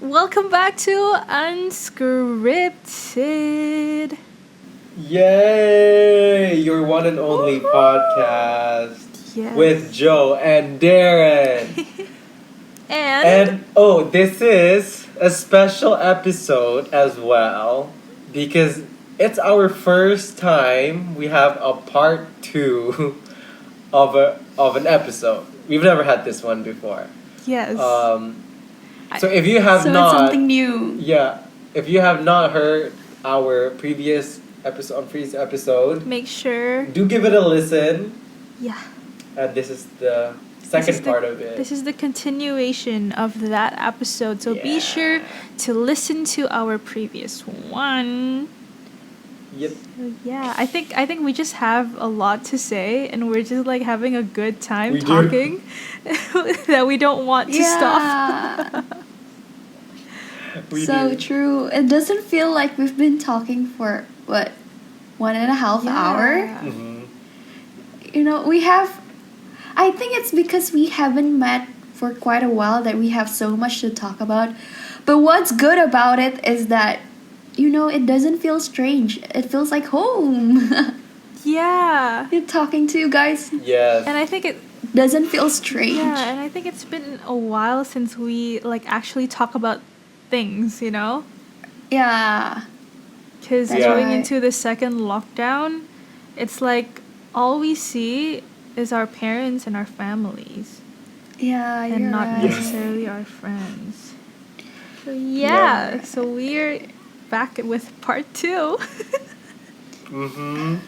Welcome back to Unscripted. Yay! Your one and only podcast Yes. with Joe and Darren. And This is a special episode as well because it's our first time we have a part 2 of an episode. We've never had this one before. yes. So if you have So not, it's something new. if you have not heard our previous episode, Make sure. do give it a listen. Yeah. And this is the second part of it. This is the continuation of that episode. So be Yeah. sure to listen to our previous one. Yep. Yeah, I think we just have a lot to say, and we're just like having a good time We do. talking that we don't want to stop. We So do. true. It doesn't feel like we've been talking for, 1.5 hour? Mhm. We have... I think it's because we haven't met for quite a while that we have so much to talk about. But what's good about it is that, it doesn't feel strange. It feels like home. Yeah. Talking to you guys Yes. And I think it doesn't feel strange. Yeah, and I think it's been a while since we actually talk about things, Yeah. Because That's going right. into the second lockdown, it's like all we see is our parents and our families, Yeah, and you're not right. necessarily our friends. So yeah, so we're back with part 2. Mhm.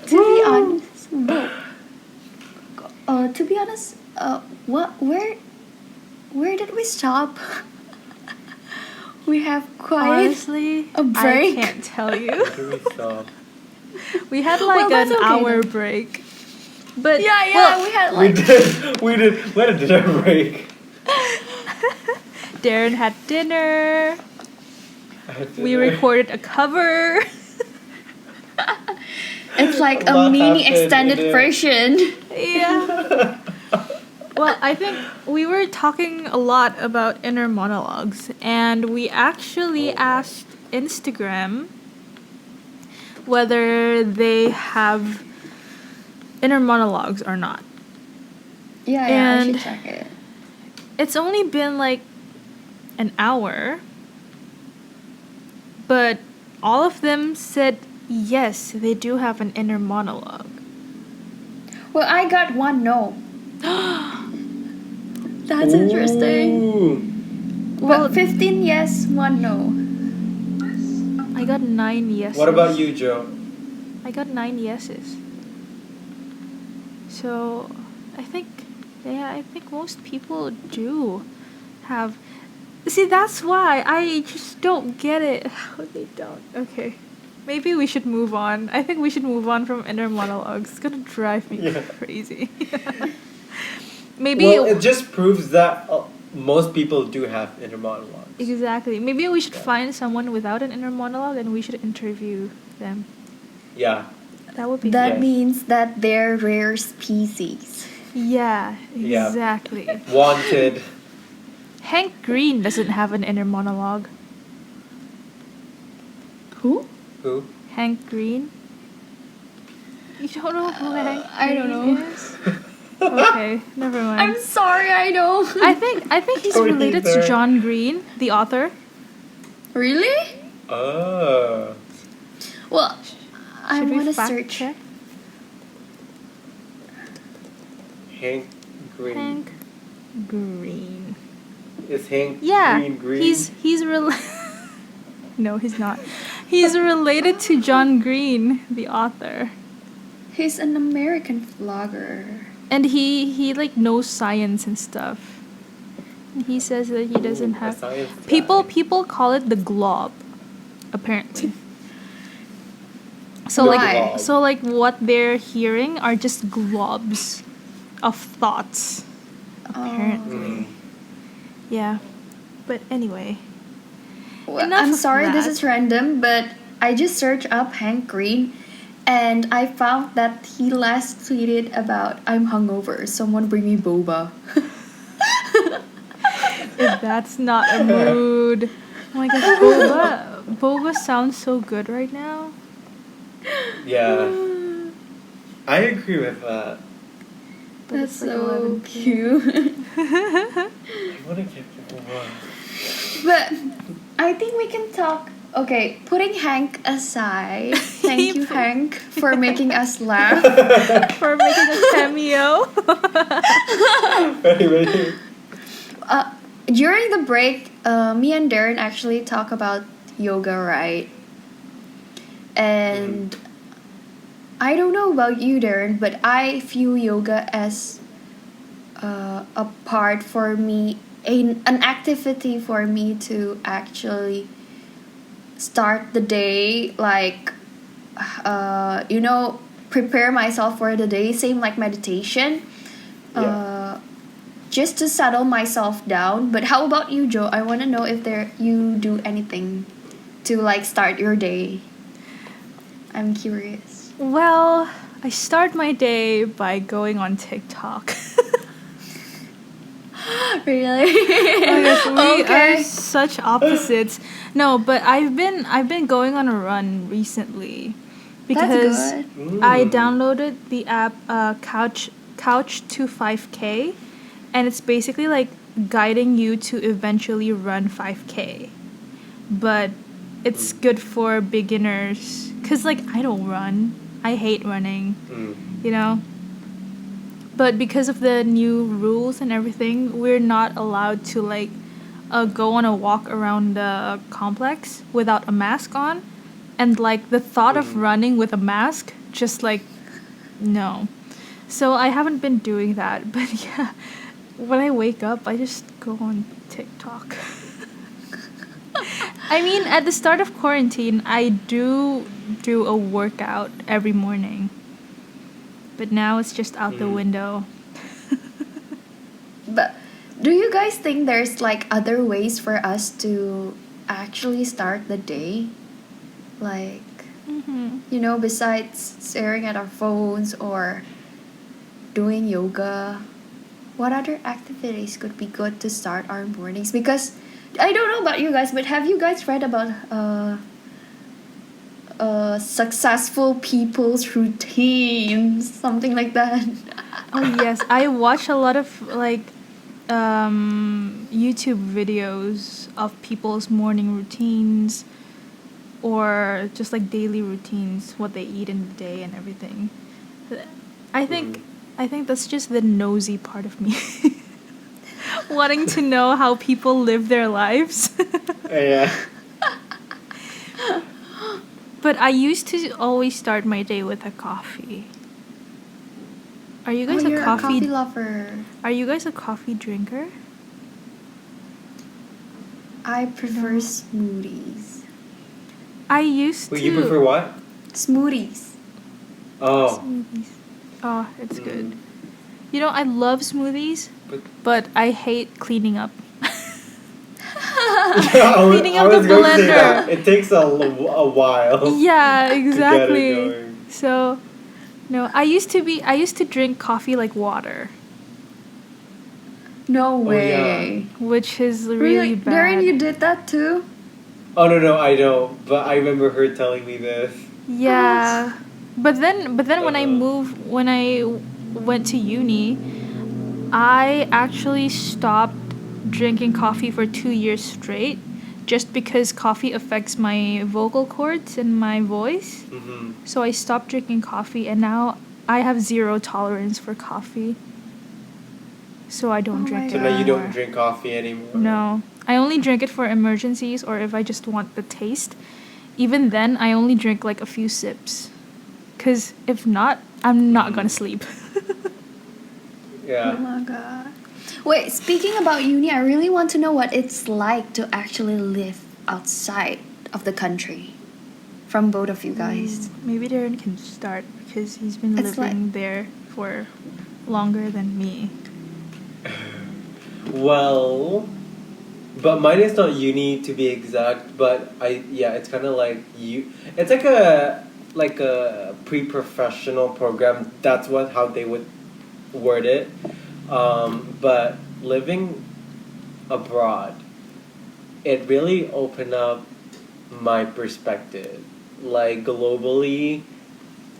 To be honest, where did we stop? We have quite Honestly, a break. I can't tell you. Do we stop? We had Well, like that's an okay hour then. break. But yeah, well, we had We like did. We did. When did our break? Darren had dinner. We recorded a cover. it's like A a lot mini happened extended in it. version. Yeah. Well, I think we were talking a lot about inner monologues, and we actually asked Instagram whether they have inner monologues or not. Yeah, I And- should check it. It's only been like an hour, but all of them said yes, they do have an inner monologue. Well, I got one no. That's interesting. Ooh. Well, 15 yes, 1 no. I got 9 yeses. What about you, Joe? I got 9 yeses. So, I think most people do have. See, that's why I just don't get it. How they don't. Okay. Maybe we should move on. I think we should move on from inner monologues. It's gonna drive me Yeah. crazy. Maybe. Well, it just proves that most people do have inner monologues. Exactly. Maybe we should find someone without an inner monologue and we should interview them. Yeah. That would be That Yes. means that they're rare species. Yeah, Yeah. exactly. Wanted. Hank Green doesn't have an inner monologue. Who? Who? Hank Green? You don't know who Hank I don't Green know. is? Okay, never mind. I'm sorry, I don't. I think he's Me related to neither. John Green, the author. Really? Oh. Well, I Should we want to fact search. check? Hank Green. Hank Green. Is Hank Yeah, Green? he's No, he's not. He's related to John Green, the author. He's an American vlogger. And he like knows science and stuff. And he says that he doesn't Ooh, a have science guy. people call it the glob, apparently. So Why? like what they're hearing are just globs of thoughts, apparently. Mm. Yeah. But anyway, Well, Enough I'm of sorry this that. is random, but I just searched up Hank Green and I found that he last tweeted about I'm hungover, someone bring me boba. if That's not a mood. Oh my gosh, boba. Boba sounds so good right now. Yeah, I agree with that. But That's it's like so 11 cute. I want to get boba. But I think we can talk. Okay, putting Hank aside, thank you, Hank, for making us laugh. For making a cameo. Ready? During the break, me and Darren actually talk about yoga, right? And I don't know about you, Darren, but I view yoga as a part for me, an activity for me to actually start the day, like, prepare myself for the day, same like meditation. Yeah. Just to settle myself down. But how about you, Joe? I want to know if you do anything to like start your day. I'm curious. Well, I start my day by going on TikTok. Really? Oh my gosh, we Okay. are such opposites. No, but I've been going on a run recently because That's good. I downloaded the app Couch to 5K, and it's basically like guiding you to eventually run 5K. But it's good for beginners cuz like I don't run. I hate running, you know? But because of the new rules and everything, we're not allowed to like go on a walk around the complex without a mask on. And like the thought of running with a mask, just like, no. So I haven't been doing that. But yeah, when I wake up, I just go on TikTok. I mean, at the start of quarantine, I do a workout every morning. But now it's just out the window. But do you guys think there's like other ways for us to actually start the day? Like, besides staring at our phones or doing yoga, what other activities could be good to start our mornings? Because I don't know about you guys, but have you guys read about successful people's routines, something like that? Oh yes, I watch a lot of like YouTube videos of people's morning routines or just like daily routines, what they eat in the day and everything. I think I think that's just the nosy part of me. Wanting to know how people live their lives. Yeah. But I used to always start my day with a coffee. Are you guys You're a a coffee? coffee lover. Are you guys a coffee drinker? I prefer smoothies. I used Wait, to. you prefer what? Smoothies. Oh. Smoothies. Oh, it's good. You know, I love smoothies, But but I hate cleaning up. yeah, Cleaning I up was the going to say that. blender. It takes a while. Yeah, To get it exactly. going. So, no, I used to drink coffee like water, No Oh, yeah. way. which is really Really? bad. Darren, you did that too? Oh, no, I don't. But I remember her telling me this. Yeah. But then when I Uh-huh. when I went to uni, I actually stopped drinking coffee for 2 years straight just because coffee affects my vocal cords and my voice. So I stopped drinking coffee and now I have zero tolerance for coffee. So I don't Oh drink my it So now you anymore. don't drink coffee anymore? No. I only drink it for emergencies or if I just want the taste. Even then, I only drink like a few sips. Because if not, I'm not gonna sleep. Oh Yeah. my god. Wait, speaking about uni, I really want to know what it's like to actually live outside of the country. From both of you guys. Maybe Darren can start because he's been It's living there for longer than me. Well, but mine is not uni to be exact, but it's kind of like it's like a pre-professional program. That's how they would word it. But living abroad, it really opened up my perspective, like globally,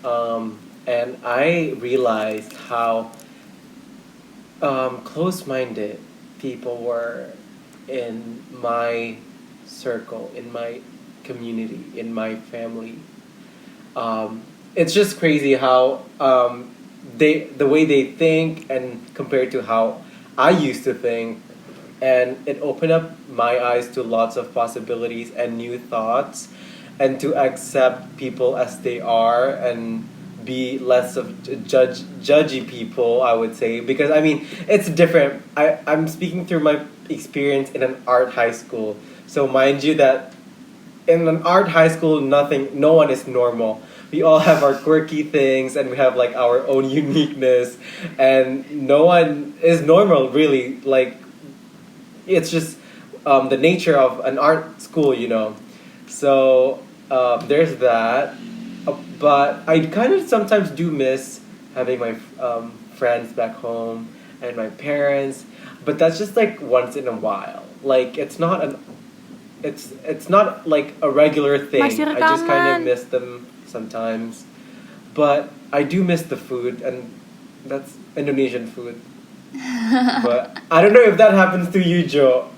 and I realized how close-minded people were in my circle, in my community, in my family. It's just crazy how the way they think and compared to how I used to think, and it opened up my eyes to lots of possibilities and new thoughts, and to accept people as they are and be less of judgy people, I would say, because I mean it's different. I'm speaking through my experience in an art high school, so mind you that in an art high school, no one is normal. We all have our quirky things, and we have like our own uniqueness, and no one is normal really. Like, it's just the nature of an art school, you know. So there's that. But I kind of sometimes do miss having my friends back home and my parents. But that's just like once in a while. Like it's not like a regular thing. Masih I just kind of rekaman. miss them sometimes. But I do miss the food, and that's Indonesian food. But I don't know if that happens to you, Joe,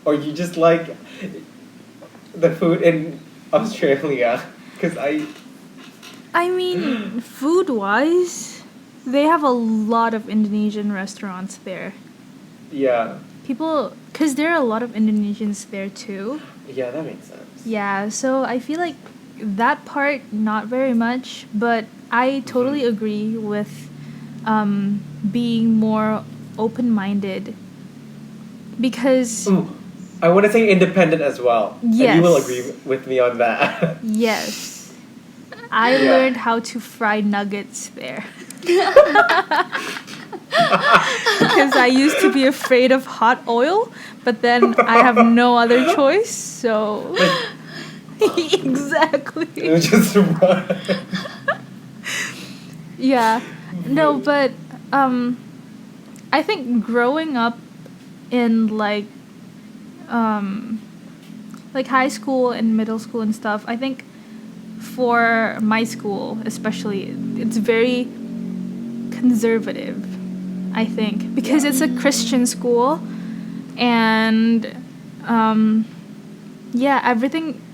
or you just like the food in Australia. Because I mean, food wise, they have a lot of Indonesian restaurants there. yeah, Because there are a lot of Indonesians there too. yeah, that makes sense. Yeah, so I feel like that part, not very much, but I totally Mhm. agree with being more open minded. Because, Ooh, I want to say independent as well, and you will agree yes, with me on that. yes, I Yeah. learned how to fry nuggets there. Because I used to be afraid of hot oil, but then I have no other choice, so. Like, Exactly. it was just run. Yeah. No, but um I think growing up in um like high school and middle school and stuff, I think for my school especially, it's very conservative, I think, because Yeah. it's a Christian school, and um yeah,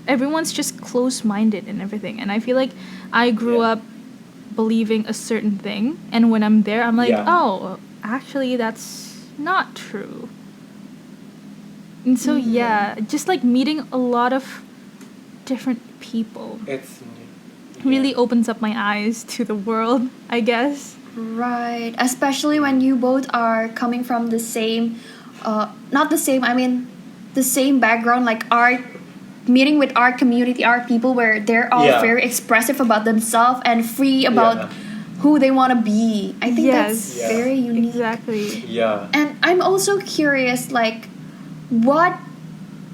everyone's just close-minded and everything, and I feel like I grew Yeah. up believing a certain thing, and when I'm there I'm like, Yeah. oh, actually that's not true. And so Mm. yeah, just like meeting a lot of different people It's yeah. really opens up my eyes to the world, I guess. Right, especially when you both are coming from the same, not the same, I mean, the same background, like art, meeting with art community, art people, where they're all Yeah. very expressive about themselves and free Yeah. about who they want to be. I think that's Yes. Yeah. very unique. Exactly. Yeah. And I'm also curious, like, what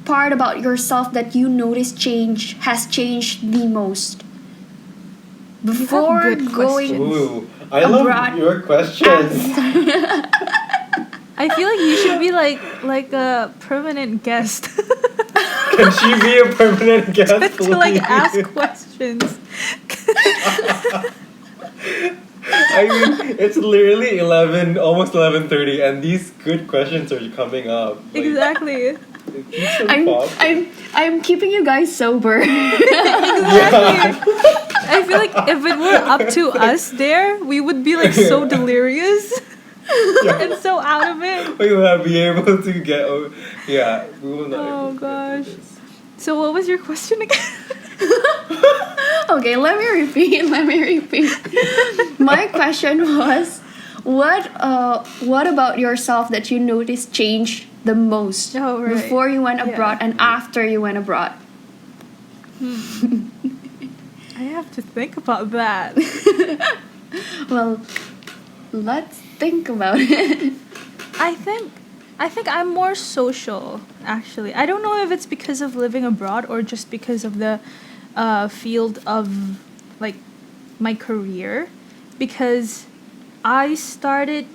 part about yourself that you notice has changed the most You have before good going questions. Ooh, I love abroad? your questions. I feel like you should be like a permanent guest. Can she be a permanent guest, To like ask please? questions. I mean, it's literally 11, almost 11:30, and these good questions are coming up. Like, Exactly. it keeps them I'm, popping. I'm keeping you guys sober. Yeah. I feel like if it were up to us there, we would be like so delirious and so out of it. We will be able to get. Yeah, we will not. Oh able to get gosh. through this. So what was your question again? Okay, let me repeat. My question was, what about yourself that you noticed changed the most Oh, right. before you went Yeah. abroad and after you went abroad? I have to think about that. Well, let's think about it. I think I'm more social, actually. I don't know if it's because of living abroad or just because of the field of like my career, because I started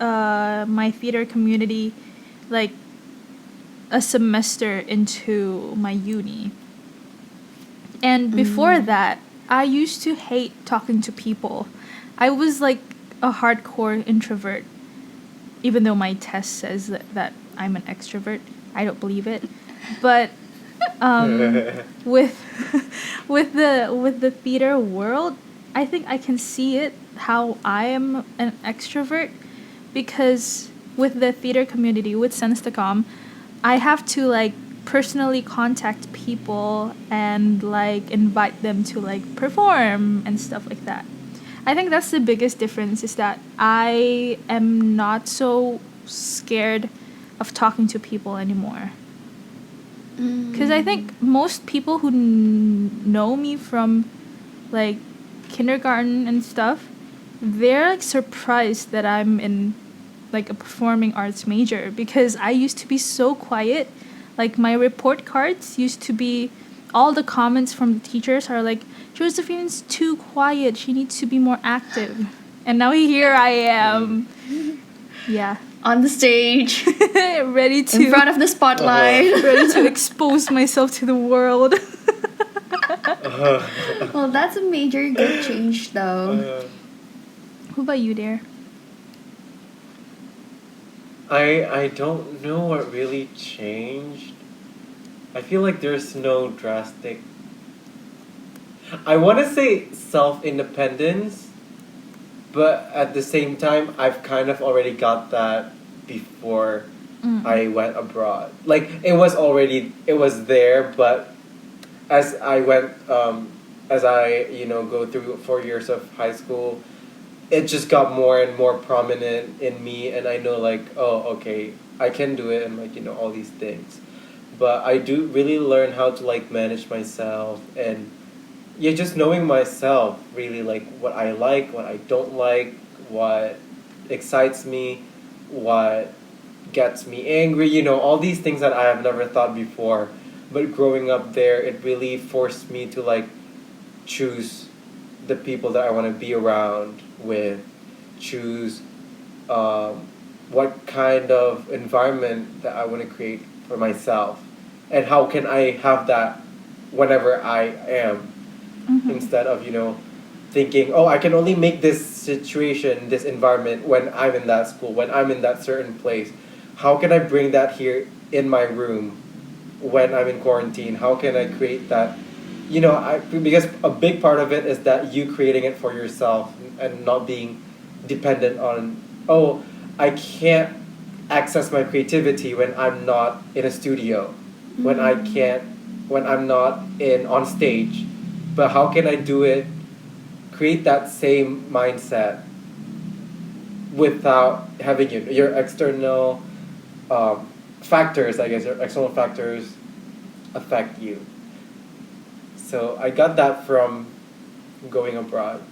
my theater community like a semester into my uni. And before that, I used to hate talking to people. I was like a hardcore introvert, even though my test says that I'm an extrovert. I don't believe it. But with with the theater world, I think I can see it how I am an extrovert, because with the theater community with Senstacom, I have to like personally contact people and like invite them to like perform and stuff like that. I think that's the biggest difference, is that I am not so scared of talking to people anymore. Because I think most people who know me from like kindergarten and stuff, they're like surprised that I'm in like a performing arts major, because I used to be so quiet. Like my report cards used to be, all the comments from the teachers are like, Josephine's too quiet, she needs to be more active. And now here I am. Yeah. On the stage, ready to in front of the spotlight. ready to expose myself to the world. Well, that's a major good change, though. What about you, dear? I don't know what really changed. I feel like there's no drastic. I want to say self-independence, but at the same time, I've kind of already got that before I went abroad. Like it was there, but as I went, as I go through 4 years of high school, it just got more and more prominent in me, and I know like, oh, okay, I can do it, and like all these things. But I do really learn how to like manage myself, and yeah, just knowing myself really, like what I like, what I don't like, what excites me, what gets me angry, all these things that I have never thought before. But growing up there, it really forced me to like choose the people that I want to be around with, choose what kind of environment that I want to create for myself, and how can I have that whenever I am, instead of thinking, oh, I can only make this situation, this environment when I'm in that school, when I'm in that certain place. How can I bring that here in my room when I'm in quarantine? How can I create that? Because a big part of it is that you creating it for yourself and not being dependent on, oh, I can't access my creativity when I'm not in a studio, when I'm not on stage. But how can I do it, create that same mindset without having your external factors, I guess, your external factors affect you. So I got that from going abroad.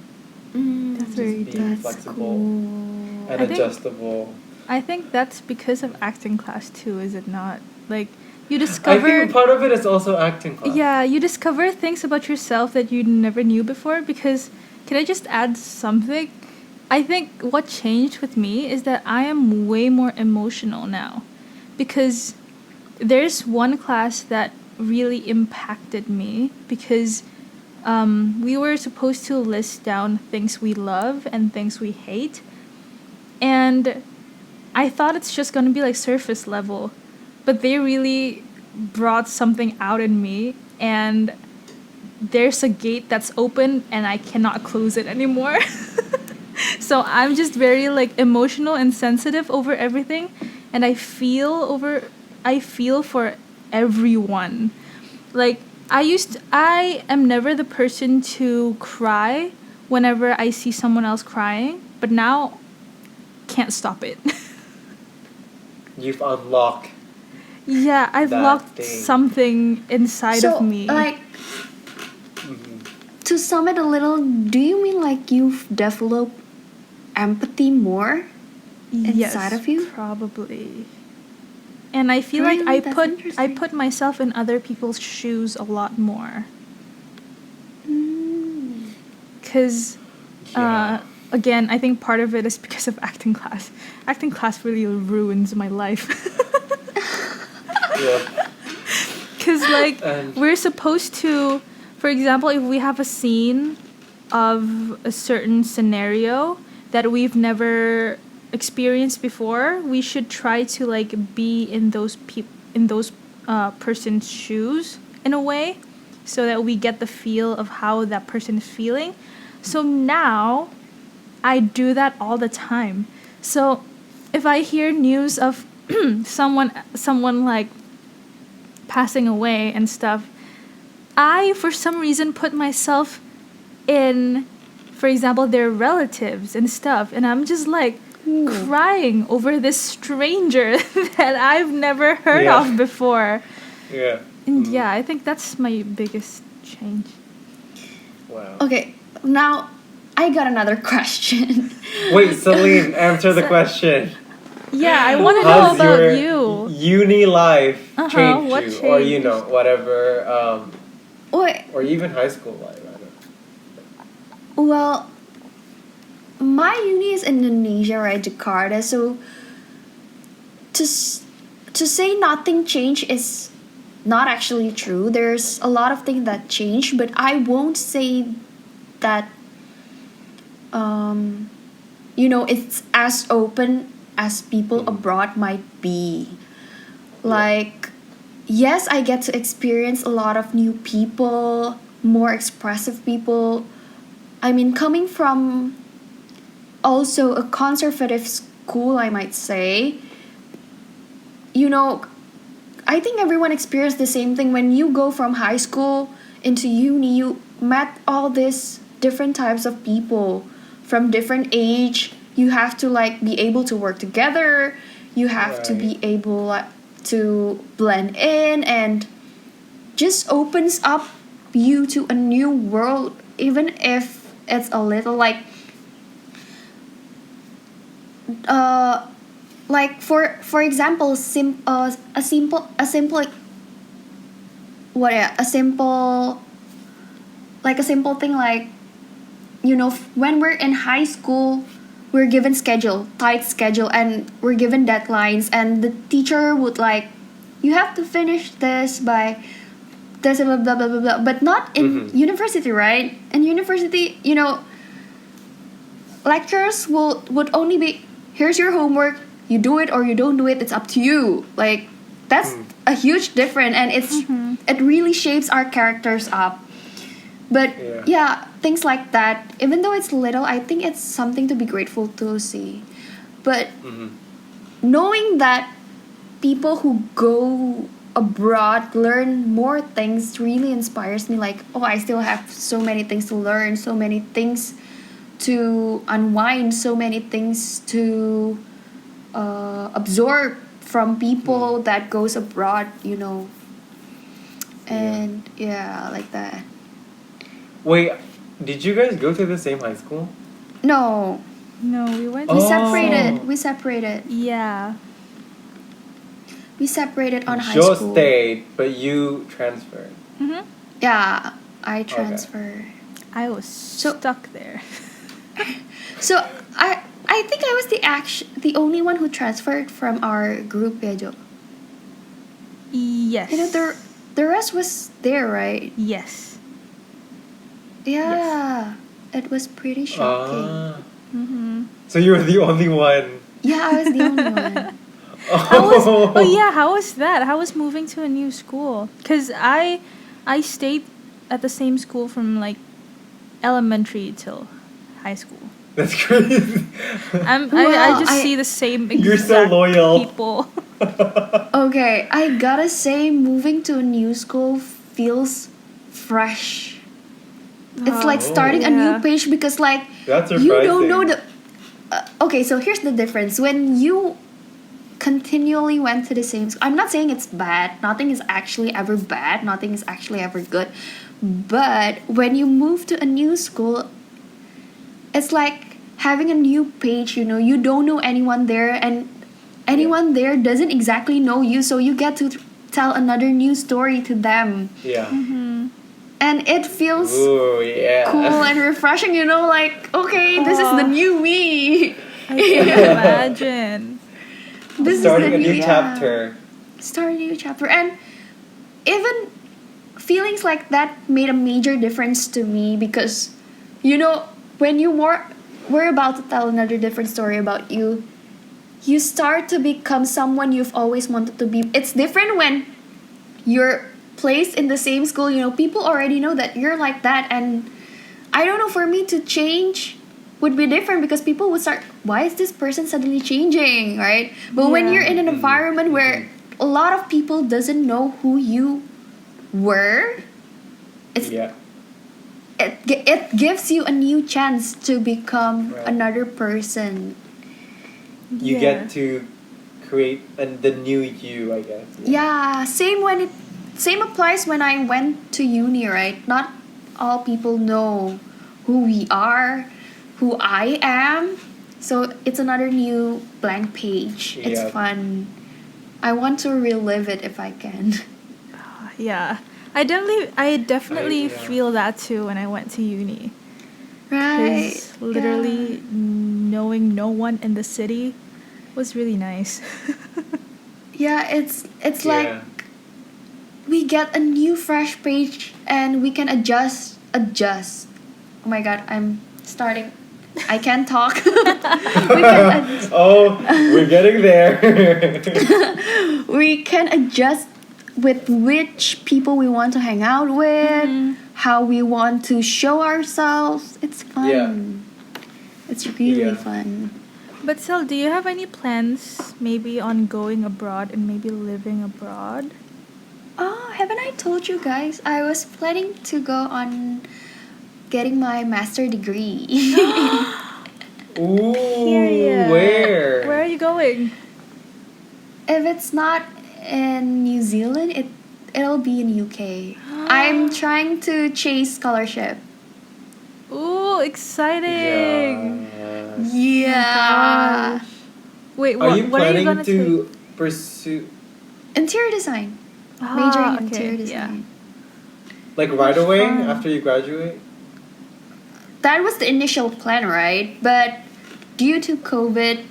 That's very Just being deep. flexible and I think- adjustable. I think that's because of acting class too, is it not? Like you I discover think part of it is also acting class. Yeah, you discover things about yourself that you never knew before. Because, can I just add something? I think what changed with me is that I am way more emotional now. Because there's one class that really impacted me, because we were supposed to list down things we love and things we hate. And I thought it's just gonna be like surface level, but they really brought something out in me, and there's a gate that's open and I cannot close it anymore. So I'm just very like emotional and sensitive over everything, and I feel for everyone. Like I am never the person to cry whenever I see someone else crying, but now can't stop it. You've unlocked. Yeah, I've That locked thing. something inside So, of me. like, to sum it a little, do you mean like you've developed empathy more inside of you? Probably. And I feel like Really? That's I interesting. put myself in other people's shoes a lot more. Cause Yeah. again, I think part of it is because of acting class. Acting class really ruins my life. Yeah. Because, like, And we're supposed to, for example, if we have a scene of a certain scenario that we've never experienced before, we should try to, like, be in those person's shoes in a way, so that we get the feel of how that person is feeling. So now I do that all the time. So if I hear news of someone like passing away and stuff, I for some reason put myself in, for example, their relatives and stuff, and I'm just like crying over this stranger that I've never heard Yeah. of before. yeah. And yeah, I think that's my biggest change. Wow. Okay, now I got another question. Wait, Celine, answer the question. Yeah, I want to know How's about your you. uni life changed what you? Or, you changed? know, whatever, Wait, or even high school life, I don't know. well, my uni is in Indonesia, right, Jakarta. So to say nothing changed is not actually true. There's a lot of things that changed, but I won't say that it's as open as people abroad might be. Like, yes, I get to experience a lot of new people, more expressive people. I mean, coming from also a conservative school, I might say, I think everyone experienced the same thing. When you go from high school into uni, you met all these different types of people from different age. You have to like be able to work together. You have to be able to blend in, and just opens up you to a new world, even if it's a little like for example, a simple a simple thing, like, when we're in high school, we're given tight schedule, and we're given deadlines, and the teacher would like, you have to finish this by this, blah blah blah blah blah. But not in university, right? In university, lecturers would only be, here's your homework, you do it or you don't do it, it's up to you. Like, that's a huge difference, and it really shapes our characters up. But yeah, things like that, even though it's little, I think it's something to be grateful to see. But knowing that people who go abroad learn more things really inspires me. Like, oh, I still have so many things to learn, so many things to unwind, so many things to absorb from people that goes abroad, and like that. Wait, did you guys go to the same high school? No, No, we went. we Oh. separated. Yeah. We separated on high Joe school. stayed, but you transferred. Yeah, I transferred. I was stuck there. So I think I was the only one who transferred from our group, Jo. Yes. The rest was there, right? Yes. Yeah, it was pretty shocking. So you were the only one. Yeah, I was the only one. Oh yeah, how was that? How was moving to a new school? Cause I stayed at the same school from like elementary till high school. That's crazy. I just see the same exact You're so loyal. people. Okay, I gotta say, moving to a new school feels fresh. It's like starting a new page, because like, That's you don't surprising. know the. Okay, so here's the difference. When you continually went to the same school, I'm not saying it's bad. Nothing is actually ever bad. Nothing is actually ever good. But when you move to a new school, it's like having a new page. You don't know anyone there, and anyone there doesn't exactly know you. So you get to tell another new story to them. Yeah. And it feels Ooh, yeah. cool and refreshing, like, okay, this is the new me. I can imagine. This Starting is the a new yeah. chapter. start a new chapter. And even feelings like that made a major difference to me because, you know, when we're about to tell another different story about you, you start to become someone you've always wanted to be. It's different when you're placed in the same school, you know, people already know that you're like that. And I don't know, for me to change would be different because people would start, why is this person suddenly changing, right? But when Yeah. you're in an environment where a lot of people doesn't know who you were, it's Yeah. it gives you a new chance to become Right. another person. You Yeah. get to create the new you, I guess. Yeah, same applies when I went to uni, right? Not all people know who we are, who I am. So it's another new blank page. It's Yeah. fun. I want to relive it if I can. Yeah. I definitely yeah. feel that too when I went to uni. Right. Because literally knowing no one in the city was really nice. Yeah, it's like Yeah. we get a new fresh page and we can adjust. Oh my god, I'm starting. I can't talk. We can Oh, we're getting there. we can adjust with which people we want to hang out with, how we want to show ourselves. It's fun. Yeah. It's really Yeah. fun. But Sel, do you have any plans maybe on going abroad and maybe living abroad? Oh, haven't I told you guys? I was planning to go on getting my master degree. Ooh, Period. where? Where are you going? If it's not in New Zealand, it'll be in UK. I'm trying to chase scholarship. Ooh, exciting! Yes. Yeah. Gosh. Wait, Are you what are you planning gonna to pursue Interior design. take? Majoring in Okay, interior yeah. design. like right away Fun. after you graduate? That was the initial plan, right? But due to COVID,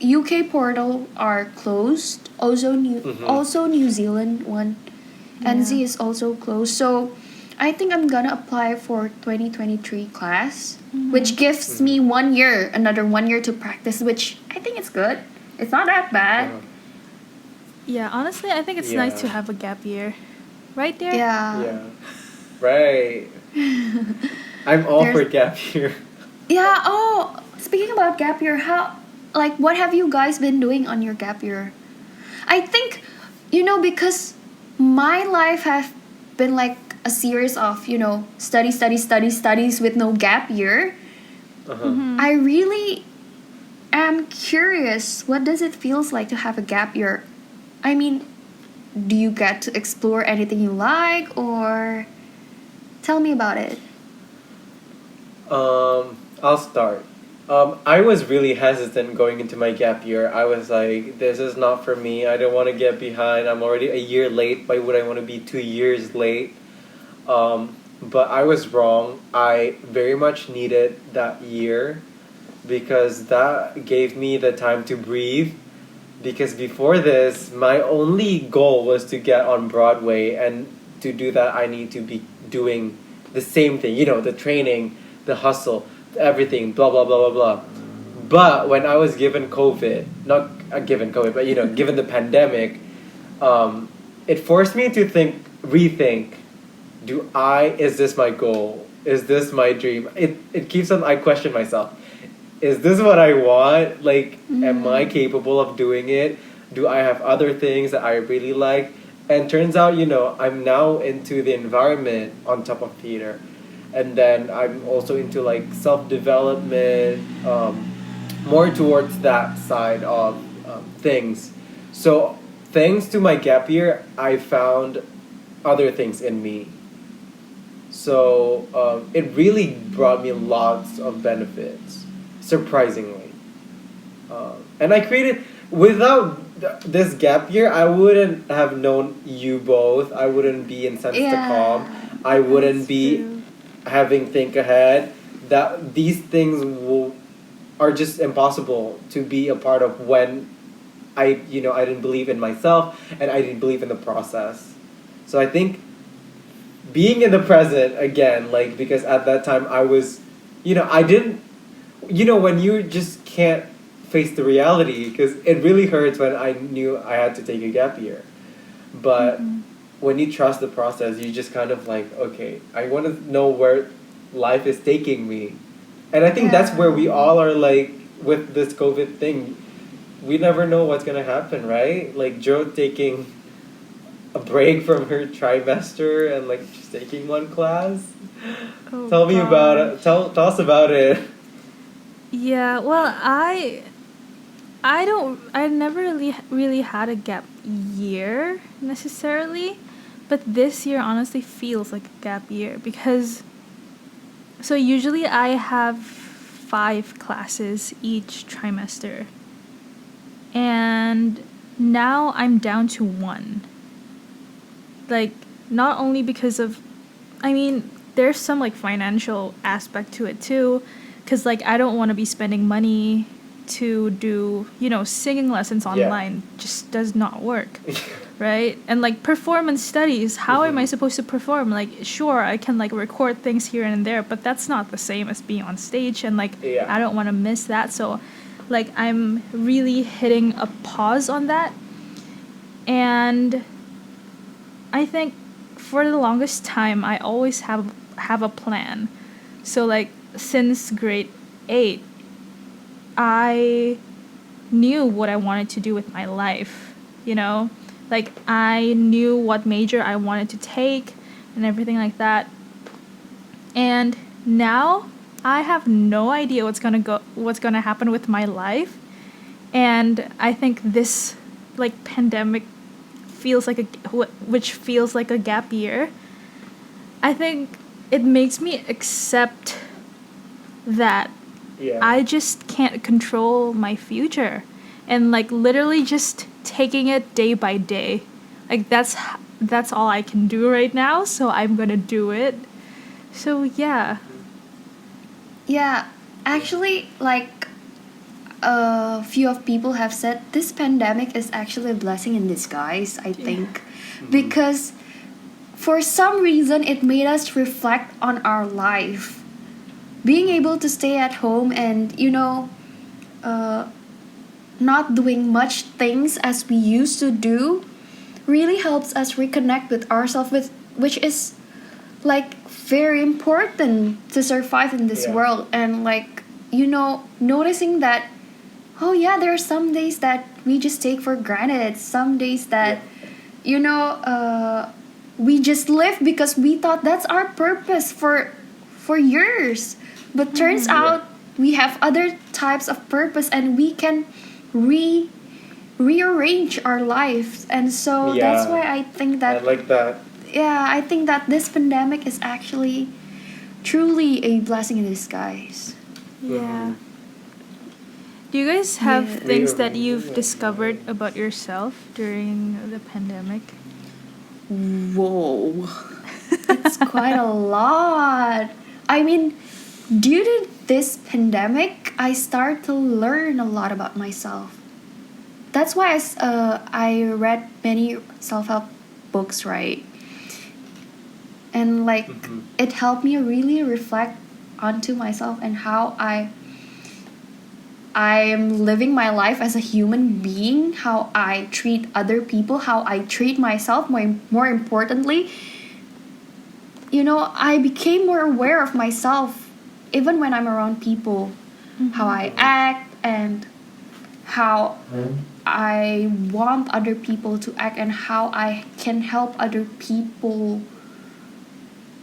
UK portal are closed. Also New Zealand one. NZ Yeah. is also closed. So I think I'm gonna apply for 2023 class, which gives me 1 year, another 1 year to practice, which I think it's good. It's not that bad. Uh-huh. Yeah, honestly, I think it's nice to Yeah. have a gap year. Right there? Yeah. Yeah. Right. I'm all for There's- gap year. Yeah. Oh, speaking about gap year, what have you guys been doing on your gap year? I think, because my life has been like a series of, studies with no gap year. Uh-huh. I really am curious. What does it feels like to have a gap year? I mean, do you get to explore anything you like, or tell me about it? I'll start. I was really hesitant going into my gap year. I was like, this is not for me. I don't want to get behind. I'm already a year late. Why would I want to be 2 years late? But I was wrong. I very much needed that year because that gave me the time to breathe. Because before this, my only goal was to get on Broadway, and to do that, I need to be doing the same thing, the training, the hustle, everything, blah, blah, blah, blah, blah. But when I was given COVID, not given COVID, but, given the pandemic, it forced me to rethink, is this my goal? Is this my dream? It keeps on, I question myself. Is this what I want? Like, am I capable of doing it? Do I have other things that I really like? And turns out, I'm now into the environment on top of theater. And then I'm also into like self-development, more towards that side of things. So thanks to my gap year, I found other things in me. So it really brought me lots of benefits, surprisingly. And I created, without this gap year, I wouldn't have known you both. I wouldn't be in Sense to Calm. I wouldn't be True. having Think Ahead. That these things are just impossible to be a part of when I didn't believe in myself, and I didn't believe in the process. So I think being in the present again, like, because at that time I was, I didn't, when you just can't face the reality, because it really hurts when I knew I had to take a gap year. But Mhm. when you trust the process, you just kind of like, okay, I want to know where life is taking me. And I think that's where we Yeah. all are, like, with this COVID thing. We never know what's going to happen, right? Like, Joe taking a break from her trimester and, like, just taking one class. Oh Tell me about gosh. it. Tell us about it. Yeah, well, I never really had a gap year necessarily, but this year honestly feels like a gap year because so usually I have 5 classes each trimester, and now I'm down to one. Like, not only because of, I mean, there's some like financial aspect to it too, because like I don't want to be spending money to do, singing lessons Yeah. online just does not work, right? And like performance studies, how am I Mhm. supposed to perform? Like, sure, I can like record things here and there, but that's not the same as being on stage, and like Yeah. I don't want to miss that. So like I'm really hitting a pause on that. And I think for the longest time I always have a plan. So like since grade 8, I knew what I wanted to do with my life, you know? Like I knew what major I wanted to take and everything like that. And now I have no idea what's going to happen with my life. And I think this like pandemic feels like which feels like a gap year. I think it makes me accept that Yeah. I just can't control my future, and like literally just taking it day by day. Like that's all I can do right now, so I'm going to do it. So yeah. Yeah, actually, like a few of people have said, this pandemic is actually a blessing in disguise, I Yeah. think, because for some reason it made us reflect on our life. Being able to stay at home and, uh, not doing much things as we used to do really helps us reconnect with ourselves, with which is like very important to survive in this Yeah. world. And like, noticing that, oh yeah, there are some days that we just take for granted, some days that, you know uh, we just live because we thought that's our purpose for years, but turns Mm-hmm. out we have other types of purpose, and we can re rearrange our lives. And so that's Yeah. why I think I that, like that. yeah, I think that this pandemic is actually truly a blessing in disguise. Yeah. Mm-hmm. Do you guys have Yeah. things that Rearranging you've my discovered life. about yourself during the pandemic? Whoa. It's quite a lot. I mean, due to this pandemic, I start to learn a lot about myself. That's why I read many self-help books, right? And like, Mhm. it helped me really reflect onto myself and how I am living my life as a human being, how I treat other people, how I treat myself. More importantly, I became more aware of myself even when I'm around people, how I Mhm. act and how I want other people to act, and how I can help other people.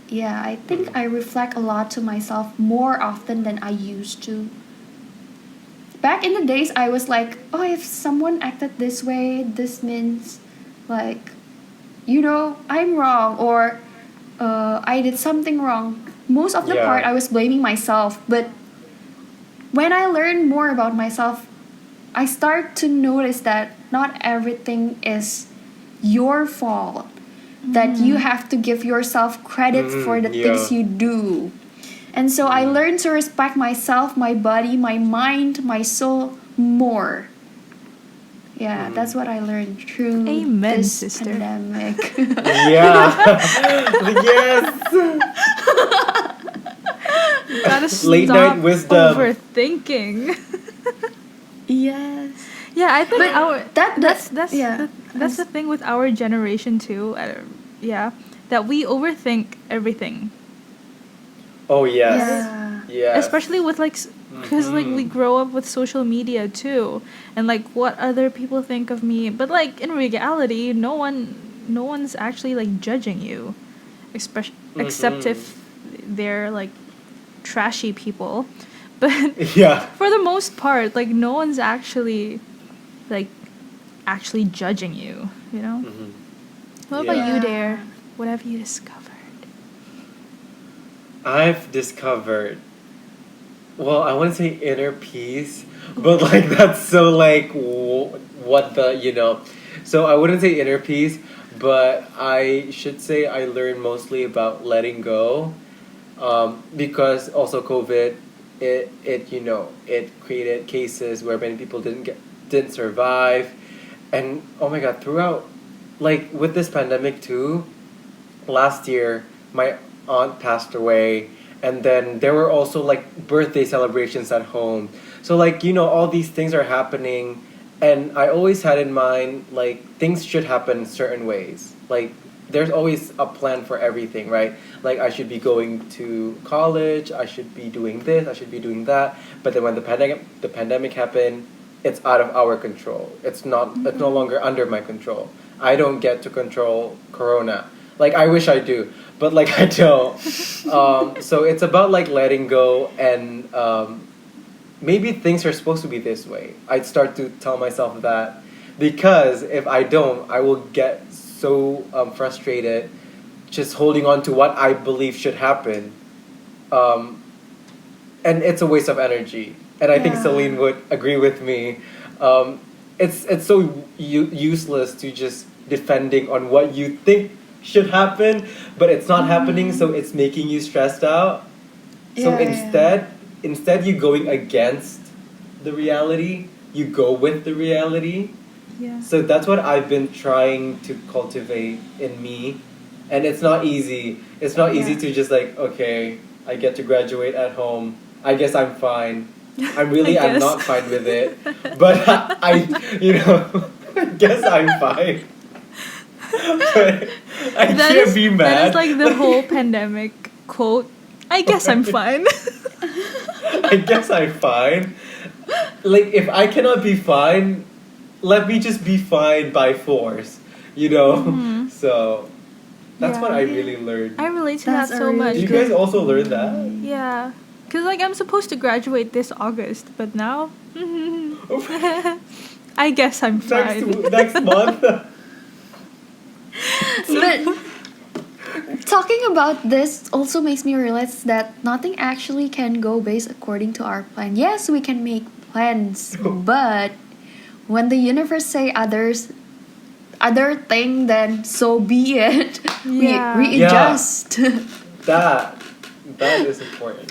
Yeah, I think Mhm. I reflect a lot to myself more often than I used to. Back in the days, I was like, oh, if someone acted this way, this means like, I'm wrong, or I did something wrong. Most of the part, Yeah. I was blaming myself. But when I learn more about myself, I start to notice that not everything is your fault. That you Mm-hmm. have to give yourself credit for the Mm-hmm. things Yeah. you do. And so I Mm. learned to respect myself, my body, my mind, my soul more. Yeah, that's what I learned through Amen, this sister. pandemic. Yeah. Yes. You gotta Late stop night wisdom. overthinking. Yes. Yeah, I think But our that that's the thing with our generation too. Yeah, that we overthink everything, Oh yes. Yeah. Yes. especially with like, because like we Mhm. grow up with social media too, and like what other people think of me. But like in reality, no one's actually like judging you, especially except Mhm. if they're like trashy people. But Yeah. for the most part, like no one's actually like actually judging you, you know? Mhm. What about Yeah. you, Dare? What have you discovered? I've discovered, well, I want to say inner peace, but like that's so like what the, you know. So I wouldn't say inner peace, but I should say I learned mostly about letting go. Because also COVID, it you know it created cases where many people didn't survive, and oh my god, throughout, like with this pandemic too, last year my aunt passed away, and then there were also like birthday celebrations at home, so like you know all these things are happening, and I always had in mind like things should happen certain ways, like there's always a plan for everything, right? Like I should be going to college, I should be doing this, I should be doing that, but then when the pandemic happened, it's out of our control, it's no longer under my control. I don't get to control corona. Like I wish I do, but like I don't. So it's about like letting go, and maybe things are supposed to be this way. I'd start to tell myself that, because if I don't, I will get so frustrated just holding on to what I believe should happen. Um, and it's a waste of energy. And I think Celine Yeah. would agree with me. Um, it's so useless to just defending on what you think should happen, but it's not happening, so it's making you stressed out. So Yeah, yeah. instead you going against the reality, you go with the reality. Yeah. So that's what I've been trying to cultivate in me. And it's not easy. It's not easy Yeah. to just like, okay, I get to graduate at home. I guess I'm fine. I'm I guess. not fine with it. But I guess I'm fine. But I can't be That mad. is like the whole pandemic quote. I guess I'm fine. I guess I'm fine. Like, if I cannot be fine, let me just be fine by force, you know? Mhm. So, that's what Yeah. I really learned. I relate to That's that a so really much. Do you good guys also learn that? Yeah. Because, like, I'm supposed to graduate this August, but now. I guess I'm fine. Next month? But talking about this also makes me realize that nothing actually can go based according to our plan. Yes, we can make plans, but when the universe say other thing, then so be it. Yeah. We readjust. that is important.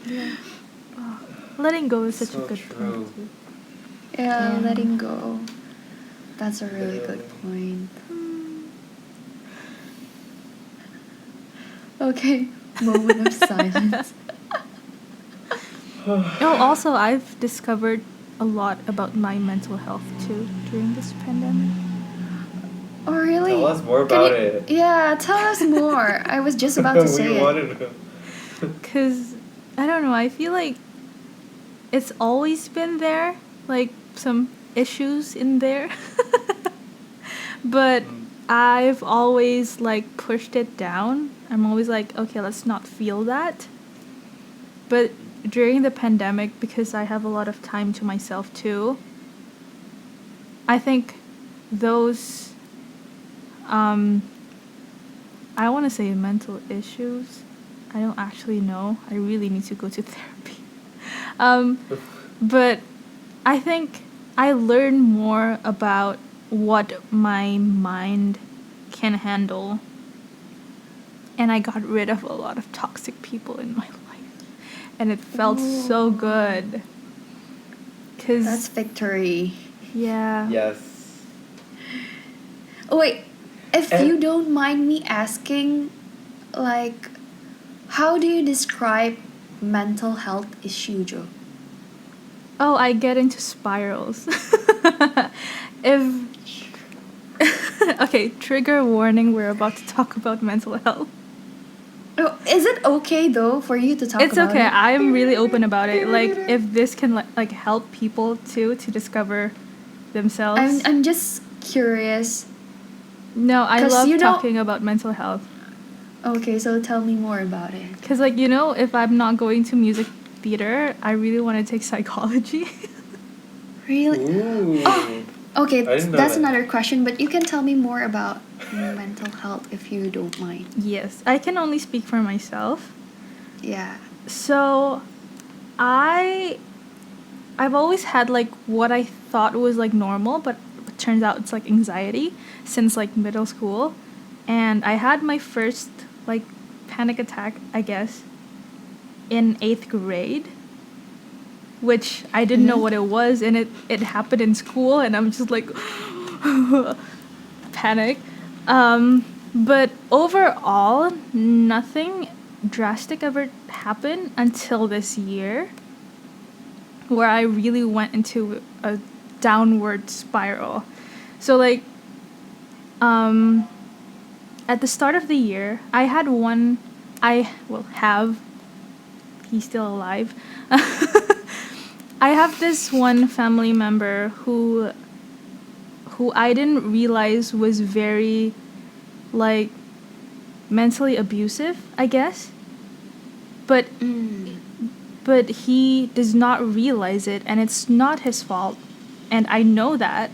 Yeah. Oh, letting go is such So a good true. point, too. Yeah, Yeah. letting go. That's a really good Literally. point. Okay, moment of silence. Oh, also, I've discovered a lot about my mental health too during this pandemic. Oh, really? Tell us more Can about you- it. Yeah, tell us more. I was just about to say we it. want to know. Because, I don't know, I feel like it's always been there, like some issues in there. But Mm. I've always like pushed it down. I'm always like, okay, let's not feel that. But during the pandemic, because I have a lot of time to myself too, I think those, I want to say mental issues. I don't actually know. I really need to go to therapy. But I think I learned more about what my mind can handle. And I got rid of a lot of toxic people in my life. And it felt so Ooh. good. That's Because, victory. Yeah. Yes. Oh, wait, if And- you don't mind me asking, like, how do you describe mental health issue, Joe? Oh, I get into spirals. If okay, trigger warning, we're about to talk about mental health. Oh, is it okay though for you to talk It's about okay. it? I'm really open about it. Like if this can like help people too to discover themselves. I'm just curious. No, I 'Cause love you know- talking about mental health. Okay, so tell me more about it. Cuz like if I'm not going to music theater, I really want to take psychology. Really? Ooh. Oh, okay, I didn't know that's that. another question, but you can tell me more about mental health if you don't mind. Yes, I can only speak for myself. Yeah. So, I've always had like what I thought was like normal, but it turns out it's like anxiety since like middle school. And I had my first like panic attack, I guess, in 8th grade, which I didn't know Mhm. what it was, and it happened in school, and I'm just like panic. But overall, nothing drastic ever happened until this year, where I really went into a downward spiral. So like at the start of the year, I had one I will have he's still alive. I have this one family member who I didn't realize was very like mentally abusive, I guess. But Mm. but he does not realize it, and it's not his fault, and I know that,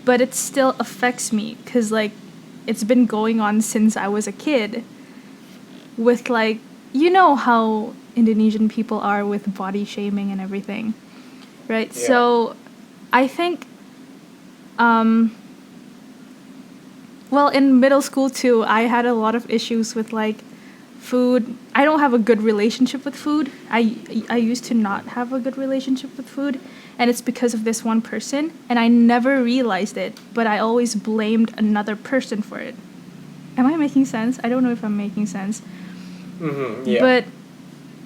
but it still affects me because like it's been going on since I was a kid with like how Indonesian people are with body shaming and everything, right? Yeah. So I think well, in middle school too, I had a lot of issues with like food. I don't have a good relationship with food. I used to not have a good relationship with food, and it's because of this one person, and I never realized it, but I always blamed another person for it. Am I making sense? I don't know if I'm making sense. Yeah. But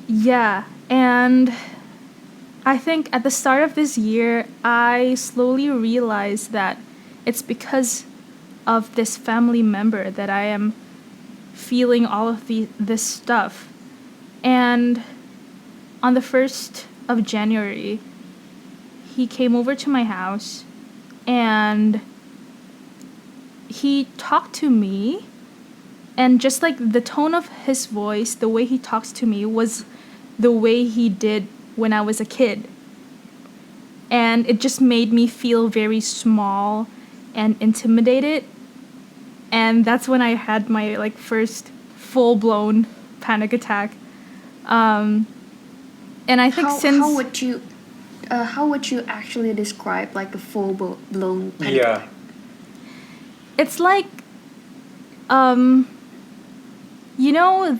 yeah, and I think at the start of this year, I slowly realized that it's because of this family member that I am feeling all of this stuff. And on the 1st of January, he came over to my house and he talked to me, and just like the tone of his voice, the way he talks to me was the way he did when I was a kid. And it just made me feel very small and intimidated. And that's when I had my like first full-blown panic attack. And I think How would you actually describe like a blown panic Yeah. attack? it's like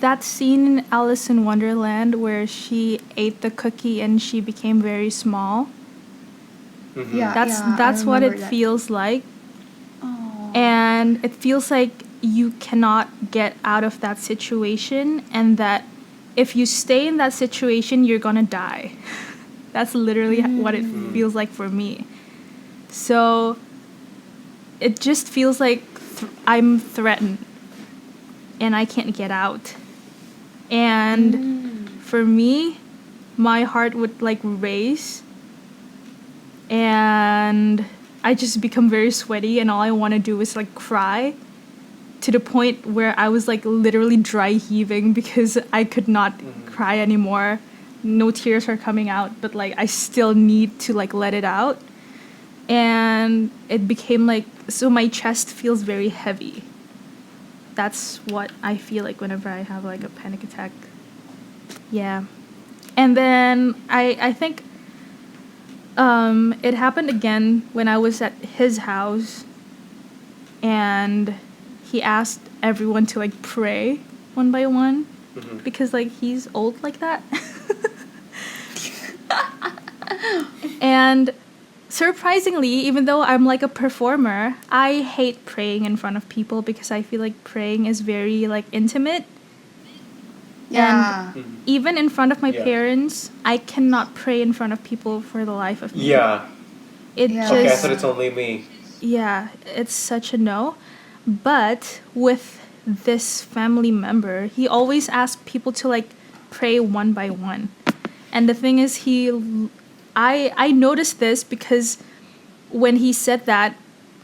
that scene in Alice in Wonderland where she ate the cookie and she became very small. Mhm. Yeah. That's I what it remember that. feels like. Oh. And it feels like you cannot get out of that situation, and that if you stay in that situation, you're gonna die. That's literally what it feels like for me. So it just feels like I'm threatened and I can't get out. And for me, my heart would like race, and I just become very sweaty, and all I want to do is like cry, to the point where I was like literally dry heaving because I could not cry anymore. No tears are coming out, but like I still need to like let it out. And it became like, so my chest feels very heavy. That's what I feel like whenever I have like a panic attack. Yeah. And then I think it happened again when I was at his house, and he asked everyone to like pray one by one because like he's old like that. And surprisingly, even though I'm like a performer, I hate praying in front of people because I feel like praying is very like intimate. Yeah. Mhm. Even in front of my Yeah. parents, I cannot pray in front of people for the life of me. Yeah. It Yeah. Okay, I just, thought it's only me. yeah, it's such a no. But with this family member, he always asks people to like pray one by one. And the thing is, I noticed this because when he said that,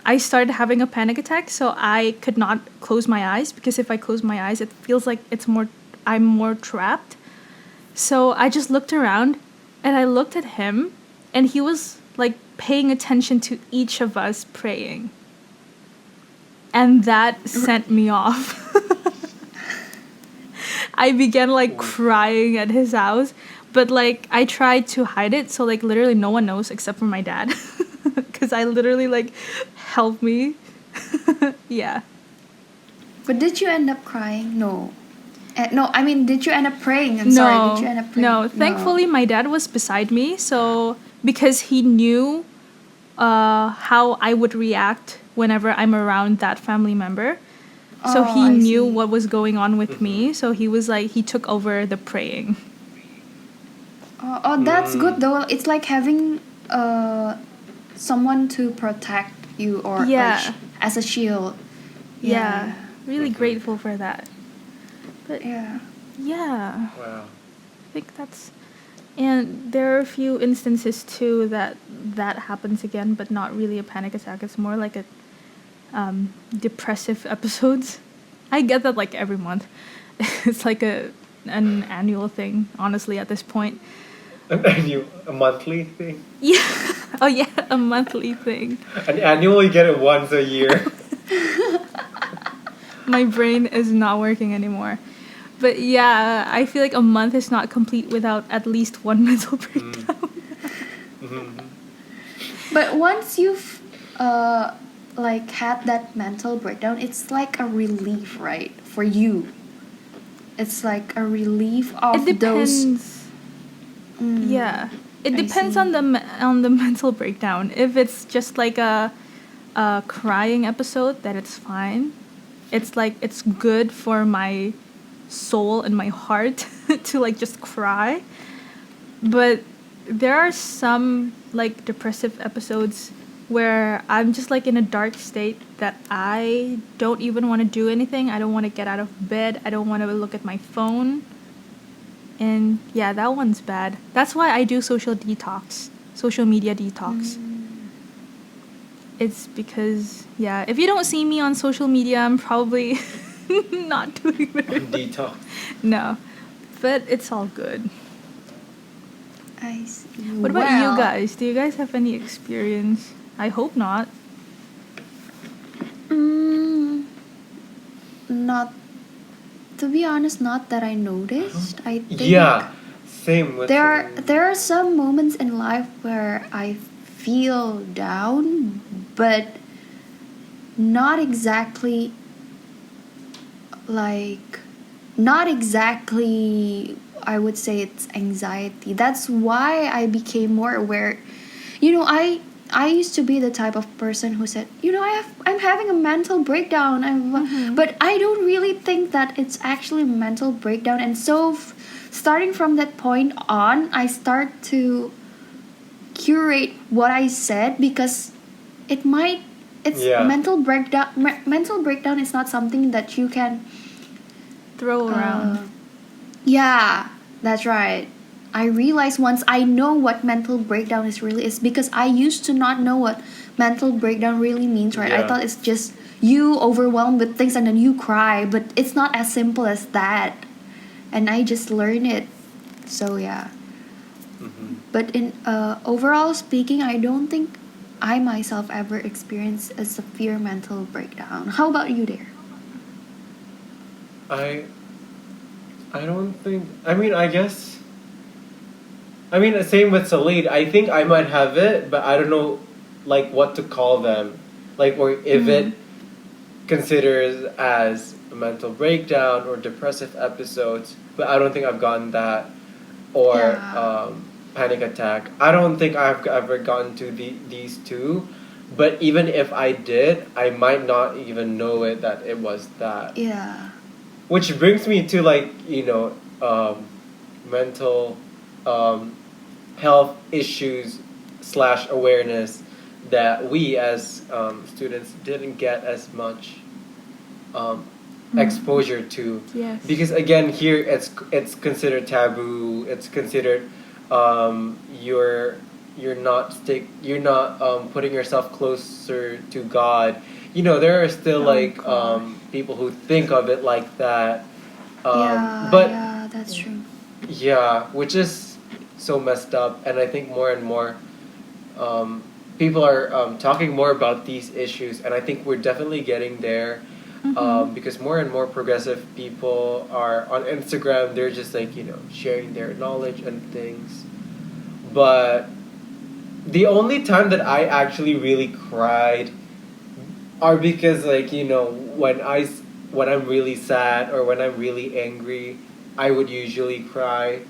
I started having a panic attack, so I could not close my eyes because if I close my eyes, it feels like I'm more trapped. So I just looked around and I looked at him and he was like paying attention to each of us praying. And that sent me off. I began like crying at his house, but like I tried to hide it so like literally no one knows except for my dad. Cuz I literally like help me. Yeah. But did you end up crying? No. No, I mean, did you end up praying? I'm sorry, did you end up praying? No, thankfully my dad was beside me, so because he knew how I would react whenever I'm around that family member. So Oh, he I knew see. what was going on with me, so he was like he took over the praying. Oh, that's good though. It's like having someone to protect you or like Yeah. as a shield. Yeah. Really grateful for that. But Yeah. yeah, Wow. I think that's and there are a few instances too that happens again, but not really a panic attack. It's more like a depressive episodes. I get that like every month. It's like an annual thing, honestly, at this point. A monthly thing? Yeah. Oh yeah, a monthly thing. And annually get it once a year. My brain is not working anymore. But yeah, I feel like a month is not complete without at least one mental breakdown. Mhm. But once you've like had that mental breakdown, it's like a relief, right? For you. It's like a relief of It those. depends. Mm, Yeah. It I depends see. on the mental breakdown. If it's just like a crying episode, then it's fine. It's like it's good for my soul and my heart to like just cry. But there are some like depressive episodes where I'm just like in a dark state that I don't even want to do anything. I don't want to get out of bed. I don't want to look at my phone. And yeah, that one's bad. That's why I do social media detox. It's because, yeah, if you don't see me on social media, I'm probably not doing very well. Detox. No, but it's all good. I see. What about you guys? Do you guys have any experience? I hope not. Not, to be honest, not that I noticed. I think Yeah. Same with there are some moments in life where I feel down, but not exactly like not exactly I would say it's anxiety. That's why I became more aware. You know, I used to be the type of person who said, you know, I'm having a mental breakdown. But I don't really think that it's actually a mental breakdown. And so starting from that point on, I start to curate what I said because it might it's Yeah. mental breakdown is not something that you can Throw around. yeah, that's right. I realized once I know what mental breakdown is because I used to not know what mental breakdown really means, right? I Yeah. thought it's just you overwhelmed with things and then you cry, but it's not as simple as that. And I just learned it. So yeah. But in overall speaking, I don't think I myself ever experienced a severe mental breakdown. How about you there? I don't think. I mean, I guess. I mean, same with Celine. I think I might have it, but I don't know, like, what to call them. Like, or if it considers as a mental breakdown or depressive episodes. But I don't think I've gotten that. Or Yeah. panic attack. I don't think I've ever gotten to these two, but even if I did, I might not even know it that it was that. Yeah. Which brings me to like, you know, mental um, health issues slash awareness that we as students didn't get as much exposure to. Yes. Because again, here it's considered taboo. It's considered you're not putting yourself closer to God. You know, there are still Oh, like gosh. people who think of it like that. Yeah, But yeah, that's true. yeah, which is so messed up, and I think more and more people are talking more about these issues, and I think we're definitely getting there because more and more progressive people are on Instagram. They're just like, you know, sharing their knowledge and things. But the only time that I actually really cried are because, like, you know, when I'm really sad or when I'm really angry, I would usually cry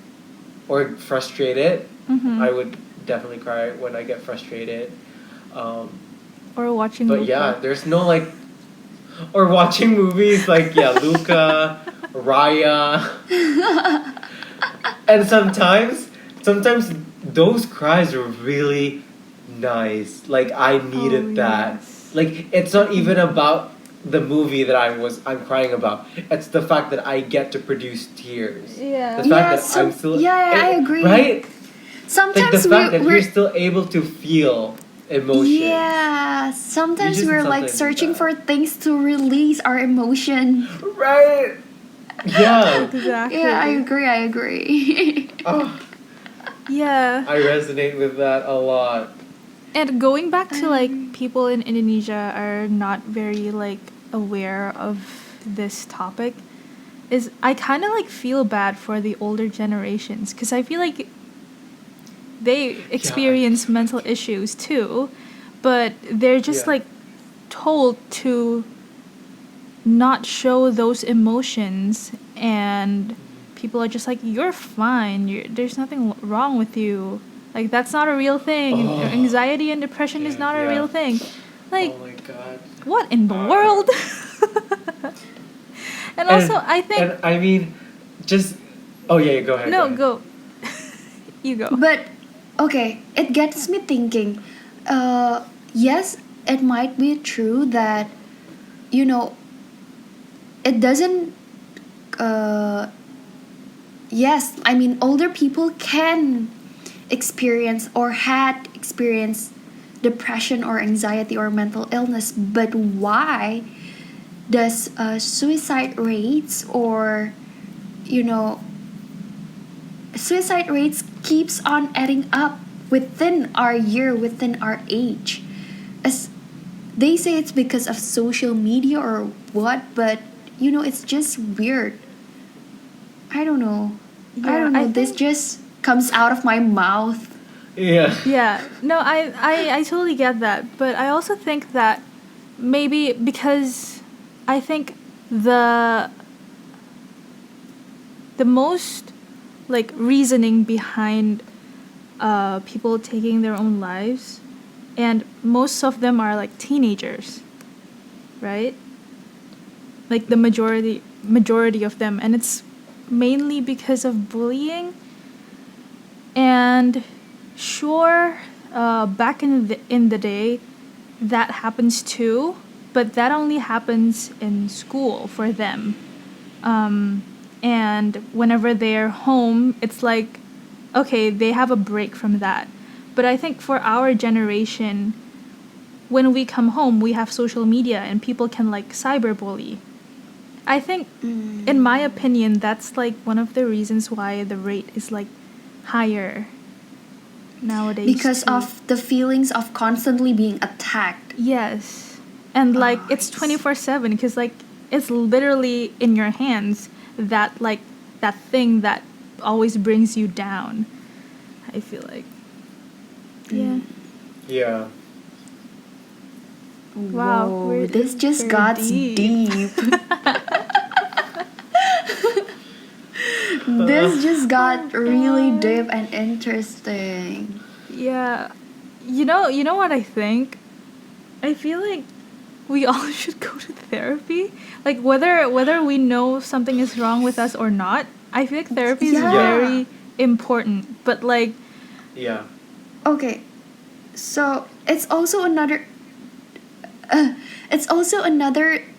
or frustrated. I would definitely cry when I get frustrated. Um, Or watching but Luca. yeah, there's no like, or watching movies like, yeah, Luca, Raya, and sometimes those cries are really nice. Like I needed that. Yes. Like it's not even about the movie that I'm crying about. It's the fact that I get to produce tears. Yeah. The fact Yeah, that I'm still yeah, I agree. right. Like the Sometimes fact that we're you're still able to feel emotions. yeah, sometimes just we're need like something searching like for things to release our emotion. Right. Yeah. Exactly. Yeah, I agree. Oh, Yeah. I resonate with that a lot. And going back to like people in Indonesia are not very like aware of this topic is I kind of like feel bad for the older generations because I feel like they experience mental issues too, but they're just Yeah. like told to not show those emotions and people are just like you're fine, there's nothing wrong with you, like that's not a real thing. Oh. Anxiety and depression is Yeah, not a yeah. real thing, like Oh my god. what in the world. And also I think And I mean, just oh yeah, go ahead. no, ahead. go. You go. But okay, it gets me thinking. Yes, it might be true that you know it doesn't. Yes, I mean older people can experience or had experienced depression or anxiety or mental illness, but why does suicide rates or you know suicide rates keeps on adding up within our year, within our age? As they say it's because of social media or what, but it's just weird. I don't know. I Yeah, don't I know. This think just comes out of my mouth. Yeah. yeah, no, I totally get that, but I also think that maybe because I think the the most like reasoning behind people taking their own lives, and most of them are like teenagers, right? Like the majority of them, and it's mainly because of bullying. And sure, back in the day, that happens too, but that only happens in school for them. And whenever they're home, it's like, okay, they have a break from that. But I think for our generation, when we come home, we have social media and people can like cyberbully. I think, in my opinion, that's like one of the reasons why the rate is like higher nowadays. Because too. of the feelings of constantly being attacked. Yes. And like Oh, it's I see. 24/7 because like it's literally in your hands, that like that thing that always brings you down. I feel like. Yeah. Yeah. Wow, Whoa, we're this just very got deep. deep. This just got Oh, really God. deep and interesting. Yeah. You know what I think? I feel like we all should go to therapy. Like whether we know something is wrong with us or not, I feel like therapy is Yeah. very important. But like Yeah. Okay, so it's also another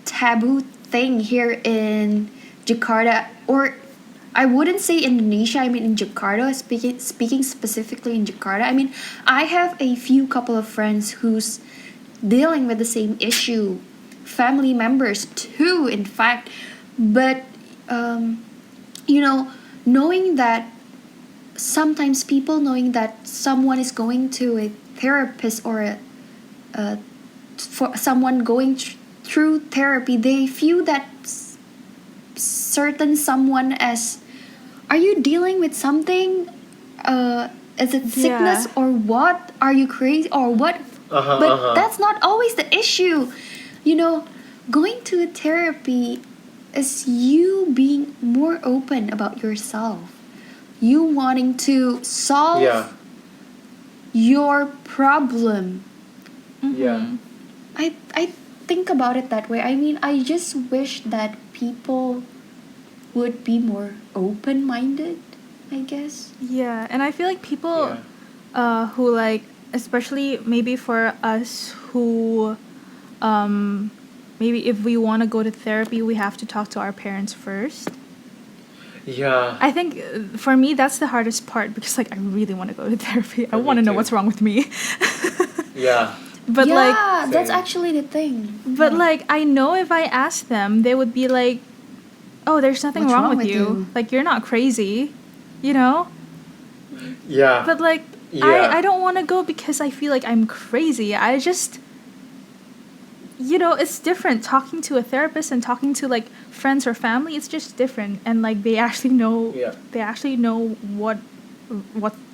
taboo thing here in Jakarta, or I wouldn't say Indonesia. I mean in Jakarta. Speaking specifically in Jakarta. I mean I have a few couple of friends who's dealing with the same issue, family members too, in fact. But um, you know, knowing that sometimes people knowing that someone is going to a therapist or a for someone going through therapy, they view that certain someone as, are you dealing with something? Is it sickness Yeah. or what? Are you crazy or what? But that's not always the issue. You know, going to a therapy is you being more open about yourself. You wanting to solve Yeah. your problem. Yeah. Mhm. I think about it that way. I mean, I just wish that people would be more open minded, I guess. Yeah, and I feel like people Yeah. who like especially maybe for us who maybe if we want to go to therapy, we have to talk to our parents first. Yeah. I think for me that's the hardest part because like I really want to go to therapy. I For me want to know too. what's wrong with me. Yeah. But yeah, like that's Same. actually the thing. but Yeah. like I know if I ask them, they would be like, "Oh, there's nothing What's wrong wrong with with you. you?" Like you're not crazy." You know? Yeah. But like Yeah. I don't want to go because I feel like I'm crazy. I just it's different talking to a therapist and talking to like friends or family. It's just different, and like Yeah. they actually know what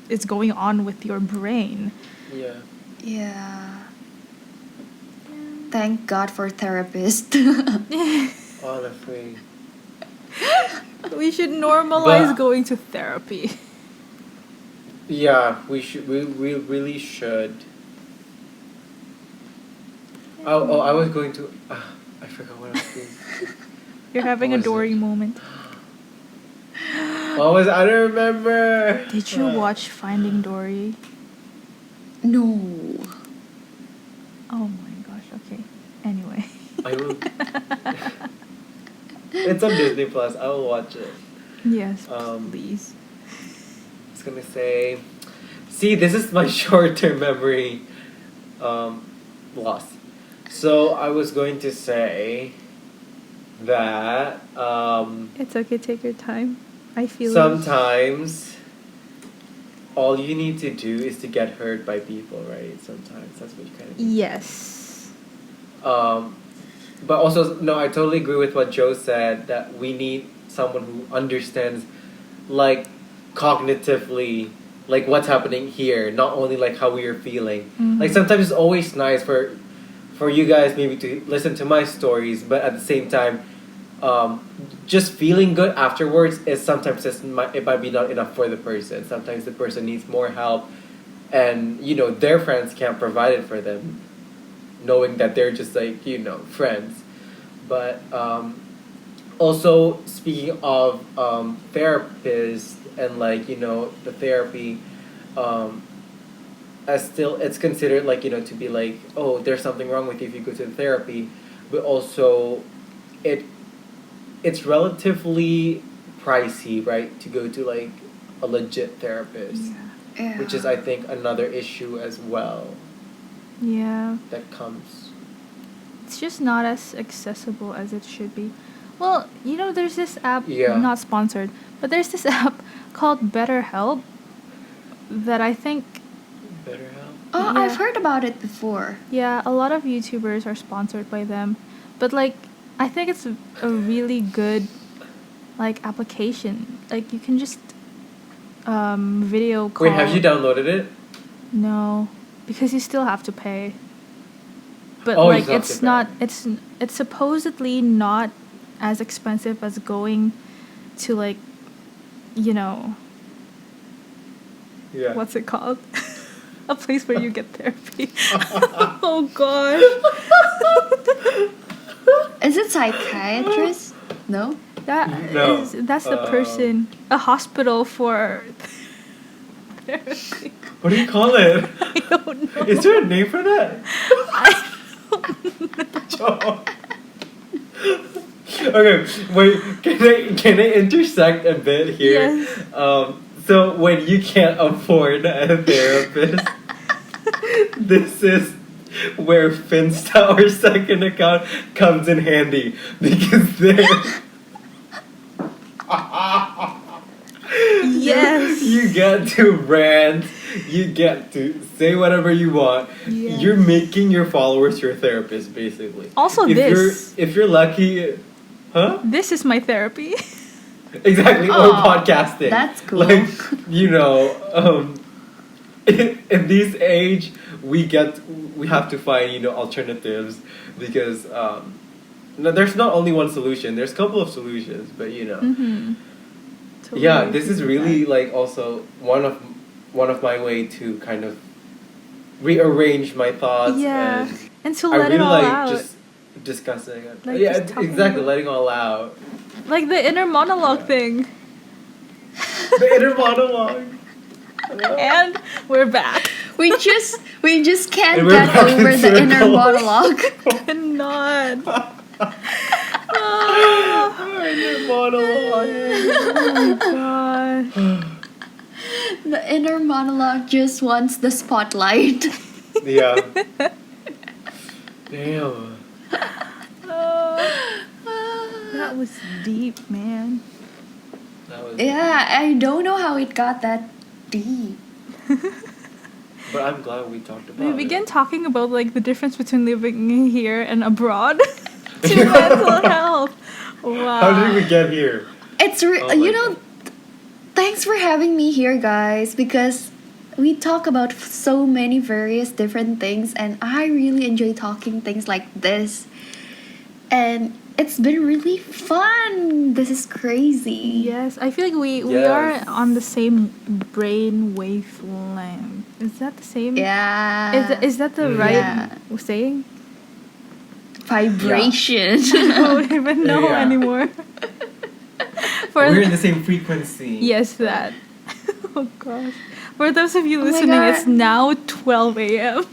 is going on with your brain. Yeah. Yeah. Thank God for therapists. Honestly. We should normalize But going to therapy. yeah, we should. We really should. Oh, I was going to. I forgot what I was doing. You're having a What was Dory it? moment. What was I don't remember. Did you watch Finding Dory? No. Oh my gosh. Okay. Anyway. I will. It's on Disney Plus. I will watch it. Yes, Um, please. I was gonna say. See, this is my short-term memory loss. So I was going to say that It's okay. Take your time. I feel it. sometimes all you need to do is to get hurt by people, right? Sometimes that's what you kind of need. Yes. But also, no, I totally agree with what Joe said that we need someone who understands, like, cognitively, like what's happening here, not only like how we are feeling. Like Mhm. sometimes it's always nice for you guys maybe to listen to my stories, but at the same time, just feeling good afterwards is sometimes it might be not enough for the person. Sometimes the person needs more help, and their friends can't provide it for them, knowing that they're just like friends. But also speaking of therapists and like the therapy, um, as still it's considered like to be like, oh, there's something wrong with you if you go to the therapy, but also it it's relatively pricey, right, to go to like a legit therapist, Yeah. which is I think another issue as well Yeah. that comes. It's just not as accessible as it should be. Well, there's this app, Yeah. not sponsored, but there's this app called BetterHelp that I think, Better help. Oh, Yeah. I've heard about it before. yeah, a lot of YouTubers are sponsored by them. But, like, I think it's a really good, like, application. Like, you can just video call. Wait, have you downloaded it? No, because you still have to pay. But Oh, you like still have it's to not pay. it's supposedly not as expensive as going to like you know, Yeah. what's it called? A place where you get therapy. Oh gosh. Is it psychiatrist? No. No. That's the person. A hospital for therapy. What do you call it? I don't know. Is there a name for that? Okay, wait. Can I intersect a bit here? Yes. So when you can't afford a therapist, this is where Finsta, our second account, comes in handy because they're Yes. you get to rant, you get to say whatever you want. Yes. You're making your followers your therapist, basically. Also If you're lucky, huh? This is my therapy. Exactly, or Aw, podcasting. that's cool. Like, you know, in this age, we have to find, you know, alternatives because no, there's not only one solution. There's a couple of solutions, but you know. Mm-hmm. Yeah, this is really like also one of my way to kind of rearrange my thoughts. Yeah, and to I let really it all like out. just discussing it. Like, Yeah, just talking exactly, about- letting all out. Like the inner monologue thing. The inner monologue. And we're back. We just can't And we're get back in over the inner circles. monologue. Cannot. Inner monologue. Oh my god. The inner monologue just wants the spotlight. Yeah. Damn. That was deep, man. That was. Yeah, I don't know how it got that deep. But I'm glad we talked about We it. began talking about like the difference between living here and abroad to mental health. Wow. How did we get here? It's Oh my you know, God. thanks for having me here, guys, because we talk about so many various different things, and I really enjoy talking things like this. And it's been really fun. This is crazy. Yes, I feel like we Yes. are on the same brain wavelength. Is that the same? Yeah. Is that the Mm. right Yeah. saying? Vibration. I don't even know Yeah. anymore. We're in the same frequency. Yes, that. Oh gosh. For those of you Oh my listening, God. it's now 12 a.m.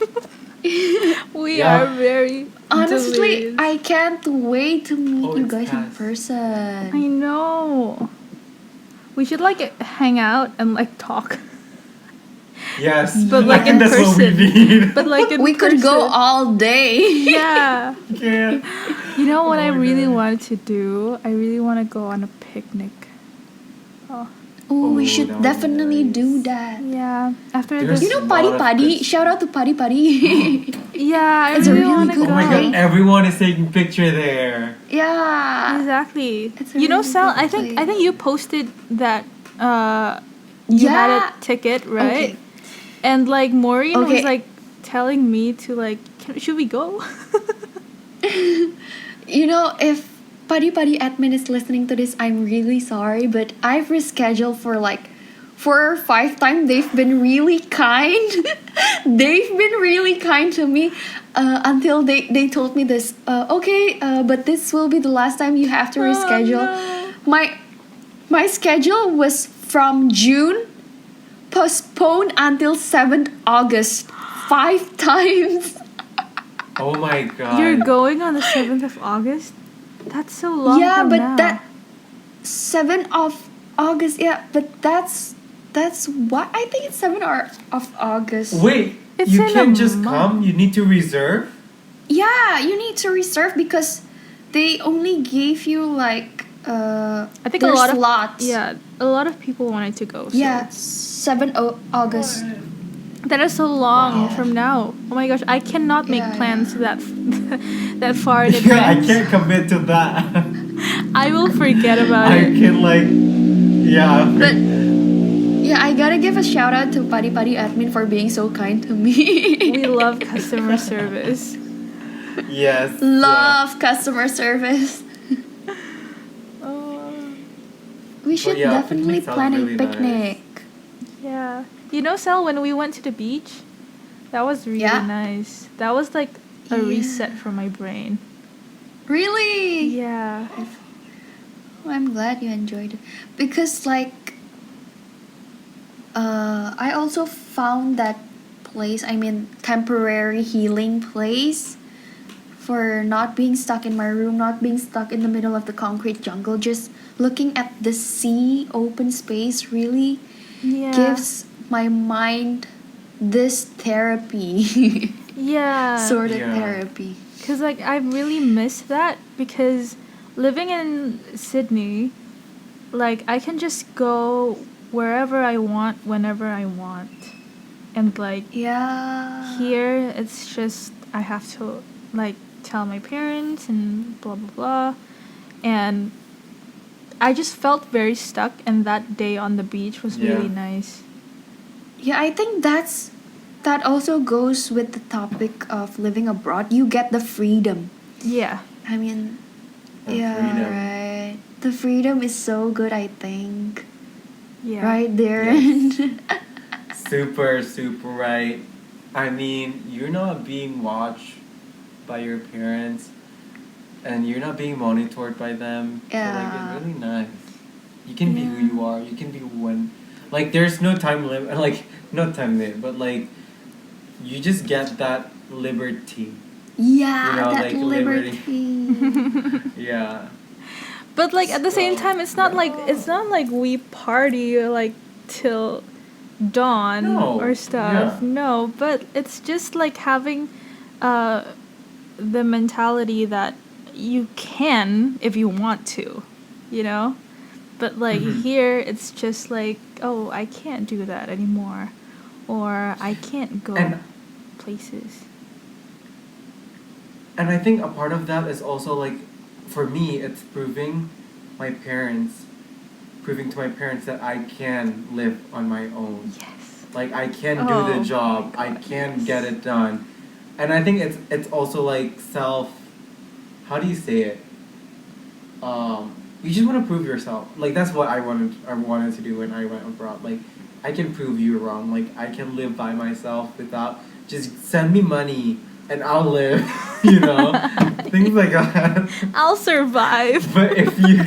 We Yeah. are very Honestly, delayed. I can't wait to meet Oh, you it's guys in past. person. I know. We should like hang out and like talk. Yes. But, like, I think in that's what we person. need. But like in We could go person. all day. Yeah. Yeah. You know what Oh I my really God. wanted to do? I really want to go on a picnic. Oh, Oh, we Oh, should that would be definitely nice. do that. yeah. After There's- this. You know a Padi lot of Padi? good Shout out to Padi Padi. Yeah, I It's a really really want to good go. Oh my god, place. everyone is taking picture there. Yeah. Exactly. It's a You know, really Sal, good I think place. you posted that you had Yeah. a ticket, right? Okay. And like Maureen was Okay. like telling me to like, should we go? You know, if Padi Padi admin is listening to this, I'm really sorry, but I've rescheduled for like 4 or 5 times. They've been really kind. They've been really kind to me until they told me this. Okay, but this will be the last time you have to reschedule. no. My schedule was from June postponed until 7th August 5 times. Oh my god. You're going on the 7th of August? That's so long Yeah, from but now. that 7th of August. Yeah, but that's what I think it's 7th of August. Wait, It's you in a can't just month. come? You need to reserve? Yeah, you need to reserve because they only gave you like I think their a lot of slots. yeah, a lot of people wanted to go. So. Yeah, 7th August. That is so long Wow. from now. Oh my gosh, I cannot make Yeah, plans that that far in Yeah, I advance. can't commit to that. I will forget about I it. can like, yeah. But yeah, I gotta give a shout out to Padi Padi admin for being so kind to me. We love customer service. Yes. Love customer service. Oh. We We should yeah, definitely picnic sounds plan a really nice. picnic. Yeah. You know, Sel, when we went to the beach, that was really Yeah. nice. That was like a Yeah. reset for my brain. Really? Yeah. I'm glad you enjoyed it. Because, like, I also found that place, I mean, temporary healing place for not being stuck in my room, not being stuck in the middle of the concrete jungle, just looking at the sea, open space really Yeah. gives my mind this therapy. Yeah. Sort of Yeah. therapy. Because, like, I really miss that because living in Sydney, like, I can just go wherever I want, whenever I want. And, like, Yeah. here, it's just, I have to, like, tell my parents and blah, blah, blah. And I just felt very stuck, and that day on the beach was Yeah. really nice. Yeah, I think that also goes with the topic of living abroad. You get the freedom. Yeah. I mean, And yeah, freedom. right. The freedom is so good, I think. Yeah. Right, Darren? Super, super right. I mean, you're not being watched by your parents, and you're not being monitored by them. Yeah. So, like, it's really nice. You can be who Yeah. you are. You can be when, like, there's no time limit. Like, not time limit, but like, you just get that liberty. Yeah, You know, that like, liberty. Yeah. But like at the same So, time, it's not like we party like till dawn No, or stuff. yeah. No, but it's just like having uh the mentality that you can if you want to, you know? But like Mhm. here it's just like, oh, I can't do that anymore, or I can't go And places. And I think a part of that is also like, for me, it's proving to my parents that I can live on my own. Yes. Like I can Oh do my the job. I God, can yes. get it done. And I think it's also like how do you say it? You just want to prove yourself. Like that's what I wanted to do when I went abroad. Like I can prove you wrong. Like I can live by myself without just send me money and I'll live. You know, things like that. I'll survive. But if you,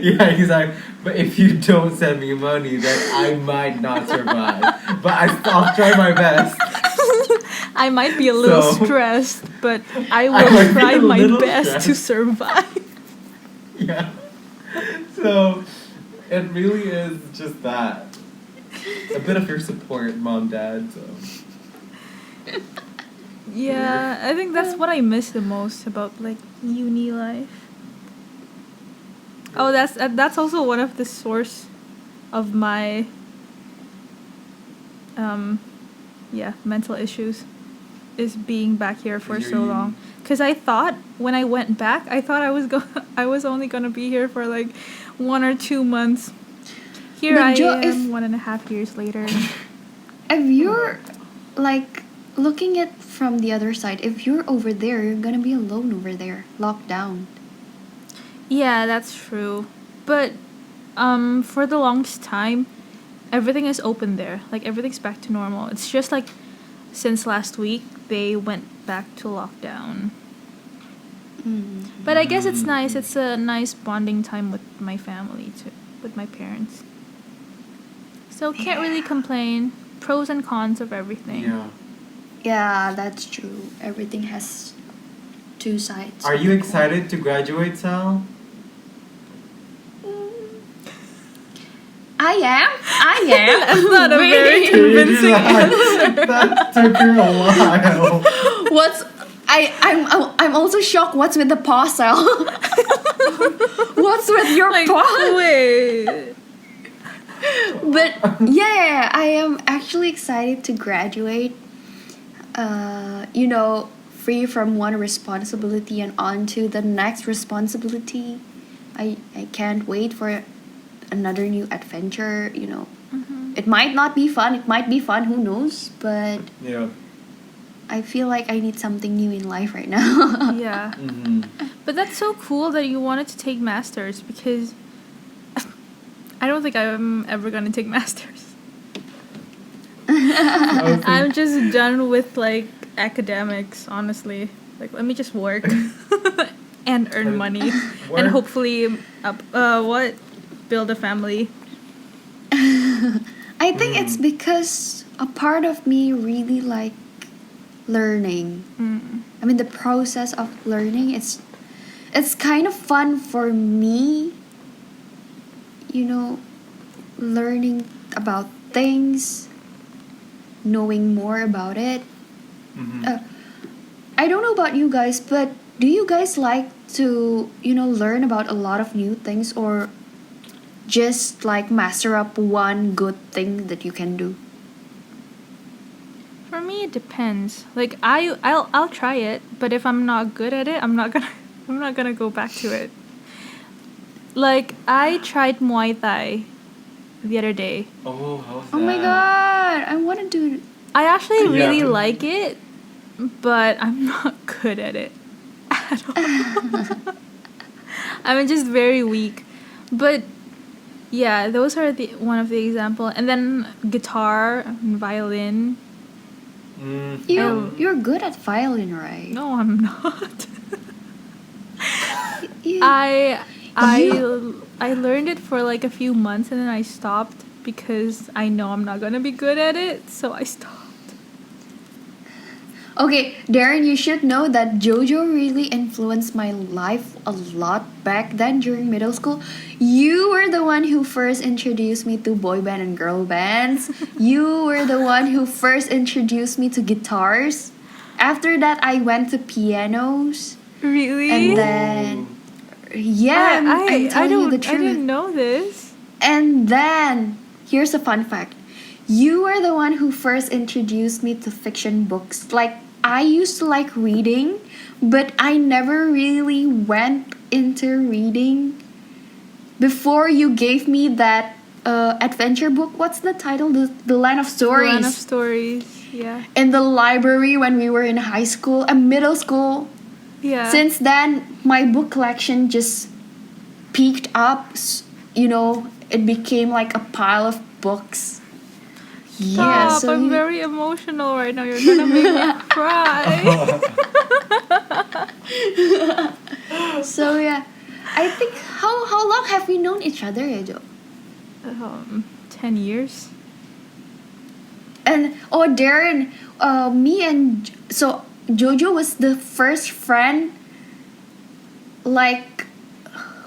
yeah, exactly. But if you don't send me money, then I might not survive. But I'll try my best. I might be a little So- stressed, but I I will might be try a my little best to stressed. survive. Yeah. So, it really is just that. A bit of your support, mom, dad. So. Yeah, I think that's what I miss the most about like uni life. Oh, that's also one of the source of my mental issues is being back here for Your so uni. long. Cuz I thought when I went back, I thought I was only going to be here for like 1 or 2 months. Here But I Jo, am if- 1.5 years later. If you're like looking at from the other side, if you're over there, you're gonna be alone over there, locked down. Yeah, that's true. But for the longest time, everything is open there. Like everything's back to normal. It's just like since last week they went back to lockdown. Mm. But I guess it's nice. It's a nice bonding time with my family too, with my parents. So can't really complain. Pros and cons of everything. Yeah. Yeah, that's true. Everything has two sides. Are of you the excited to graduate, Sal? coin. I am. That's not a very Wait. convincing answer. That took her a while. What's I'm also shocked. What's with the pause, Sal? What's with your Like, pause? wait. But yeah, I am actually excited to graduate. Free from one responsibility and on to the next responsibility. I can't wait for another new adventure. Mhm. It might not be fun. It might be fun. Who knows? But Yeah. I feel like I need something new in life right now. Yeah. Mm-hmm. But that's so cool that you wanted to take masters because I don't think I'm ever gonna take masters. Okay. I'm just done with like academics, honestly. Like, let me just work and earn money and Work. hopefully build a family. I think it's because a part of me really like learning. I mean, the process of learning, it's kind of fun for me, you know, learning about things, knowing more about it. Mhm. I don't know about you guys, but do you guys like to, learn about a lot of new things, or just like master up one good thing that you can do? For me, it depends. Like, I'll try it, but if I'm not good at it, I'm not gonna go back to it. Like, I tried Muay Thai the other day. Oh, how's Oh my god, I want to do. I actually Yeah, really but- like it, but I'm not good at it at all. I'm just very weak. But yeah, those are the one of the example. And then guitar, and violin. You're good at violin, right? No, I'm not. You, I learned it for like a few months and then I stopped because I know I'm not gonna be good at it, so I stopped. Okay, Darren, you should know that JoJo really influenced my life a lot back then during middle school. You were the one who first introduced me to boy band and girl bands. You were the one who first introduced me to guitars. After that, I went to pianos. Really? And then, yeah, I'm telling you the I truth. didn't know this. And then, here's a fun fact. You were the one who first introduced me to fiction books. Like, I used to like reading, but I never really went into reading before you gave me that adventure book. What's the title? The Land of Stories. Line of stories. Yeah. In the library when we were in high school and middle school. Yeah. Since then, my book collection just peaked up. It became like a pile of books. Yeah, Stop, so I'm very emotional right now. You're gonna make me cry. So yeah, I think how long have we known each other, Ejo? 10 years. And Darren, me and so Jojo was the first friend, like,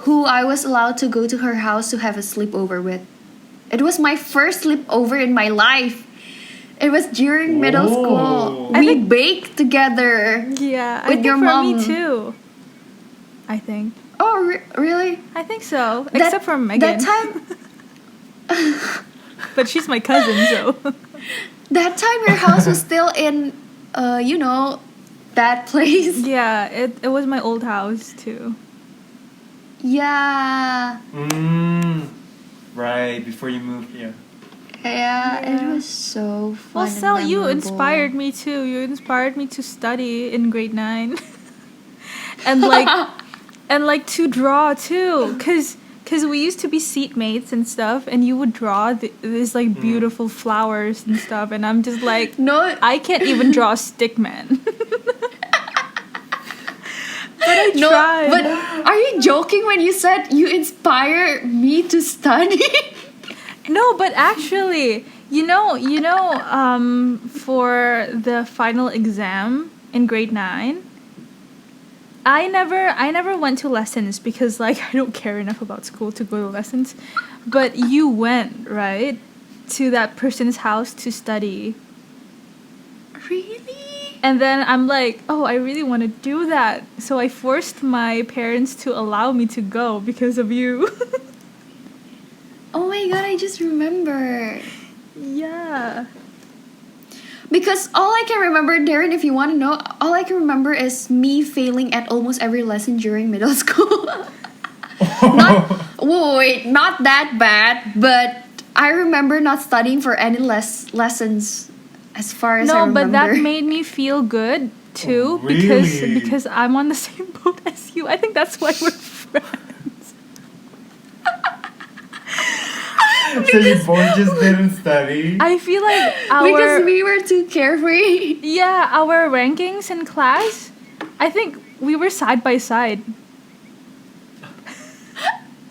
who I was allowed to go to her house to have a sleepover with. It was my first sleepover in my life. It was during middle school. Whoa. We baked together. Yeah, I With think your for mom. me too. I think. Oh, really? I think so. Except for Megan. That time, But she's my cousin, so. that time your house was still in, that place. Yeah, it was my old house too. Yeah. Right, before you moved here. Yeah, it Yeah. was so fun. Well, and Sel, you memorable. inspired me too. You inspired me to study in grade 9. and like to draw too, cause we used to be seatmates and stuff, and you would draw these like beautiful flowers and stuff, and I'm just like, No, I can't even draw a stick man. But I no, tried. but are you joking when you said you inspire me to study? No, but actually, for the final exam in grade 9, I never went to lessons because like I don't care enough about school to go to lessons. But you went, right, to that person's house to study. Really? And then I'm like, oh, I really want to do that. So I forced my parents to allow me to go because of you. Oh my god, I just remember. Yeah. Because all I can remember, Darren, if you want to know, all I can remember is me failing at almost every lesson during middle school. Not that bad, but I remember not studying for any lessons as far as I No, remember. but that made me feel good too Oh, really? because I'm on the same boat as you. I think that's why we're friends. So you both just didn't study? I feel like Because our we were too carefree. yeah, our rankings in class, I think we were side by side.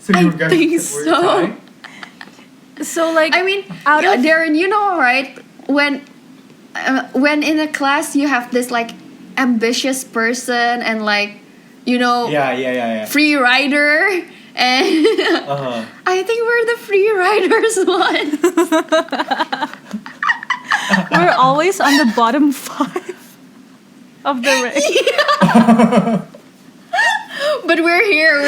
So I you guys think were so. tied? So like I mean, out of Darren, you know, right? When in a class you have this like ambitious person and like, you know, Yeah. free rider, and Uh-huh. I think we're the free riders one. we're always on the bottom 5 of the rank. But we're here,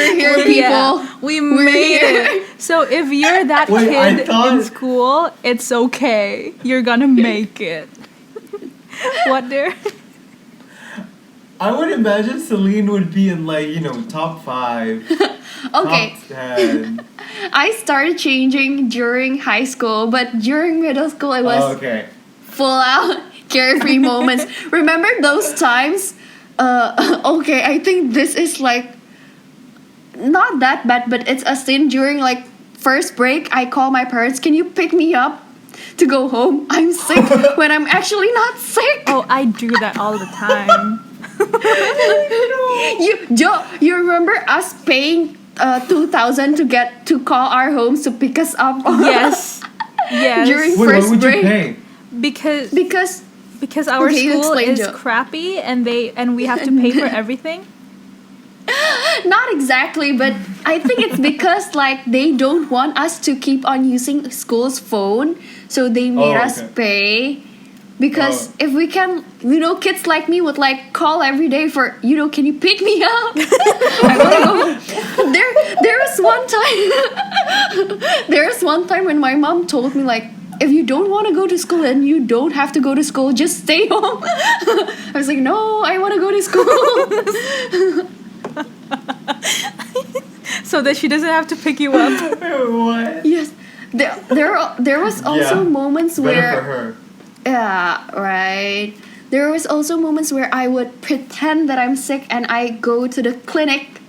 people. Yeah, we made here. it. So if you're that Wait, I kid thought- in school, it's okay. You're gonna make it. What there? I would imagine Celine would be in like, top 5. Okay, Top 10. I started changing during high school, but during middle school it was Oh, okay. full out carefree moments. Remember those times? Okay, I think this is like not that bad, but it's a sin during like first break. I call my parents, can you pick me up to go home? I'm sick when I'm actually not sick. Oh, I do that all the time. You remember us paying 2,000 to call our homes to pick us up? Yes. Yes. During Wait, first what would break. you pay? because Because our Okay, you school explain, is Jo. crappy and we have to pay for everything. not exactly, but I think it's because like they don't want us to keep on using school's phone, so they made us okay. pay. Because Oh. if we can, kids like me would like call every day for, can you pick me up? I wanna go. There was one time. There was one time when my mom told me like, if you don't want to go to school, then you don't have to go to school. Just stay home. I was like, no, I want to go to school. So that she doesn't have to pick you up. What? Yes, there was also Yeah, moments Better where for her. yeah, right. There was also moments where I would pretend that I'm sick and I go to the clinic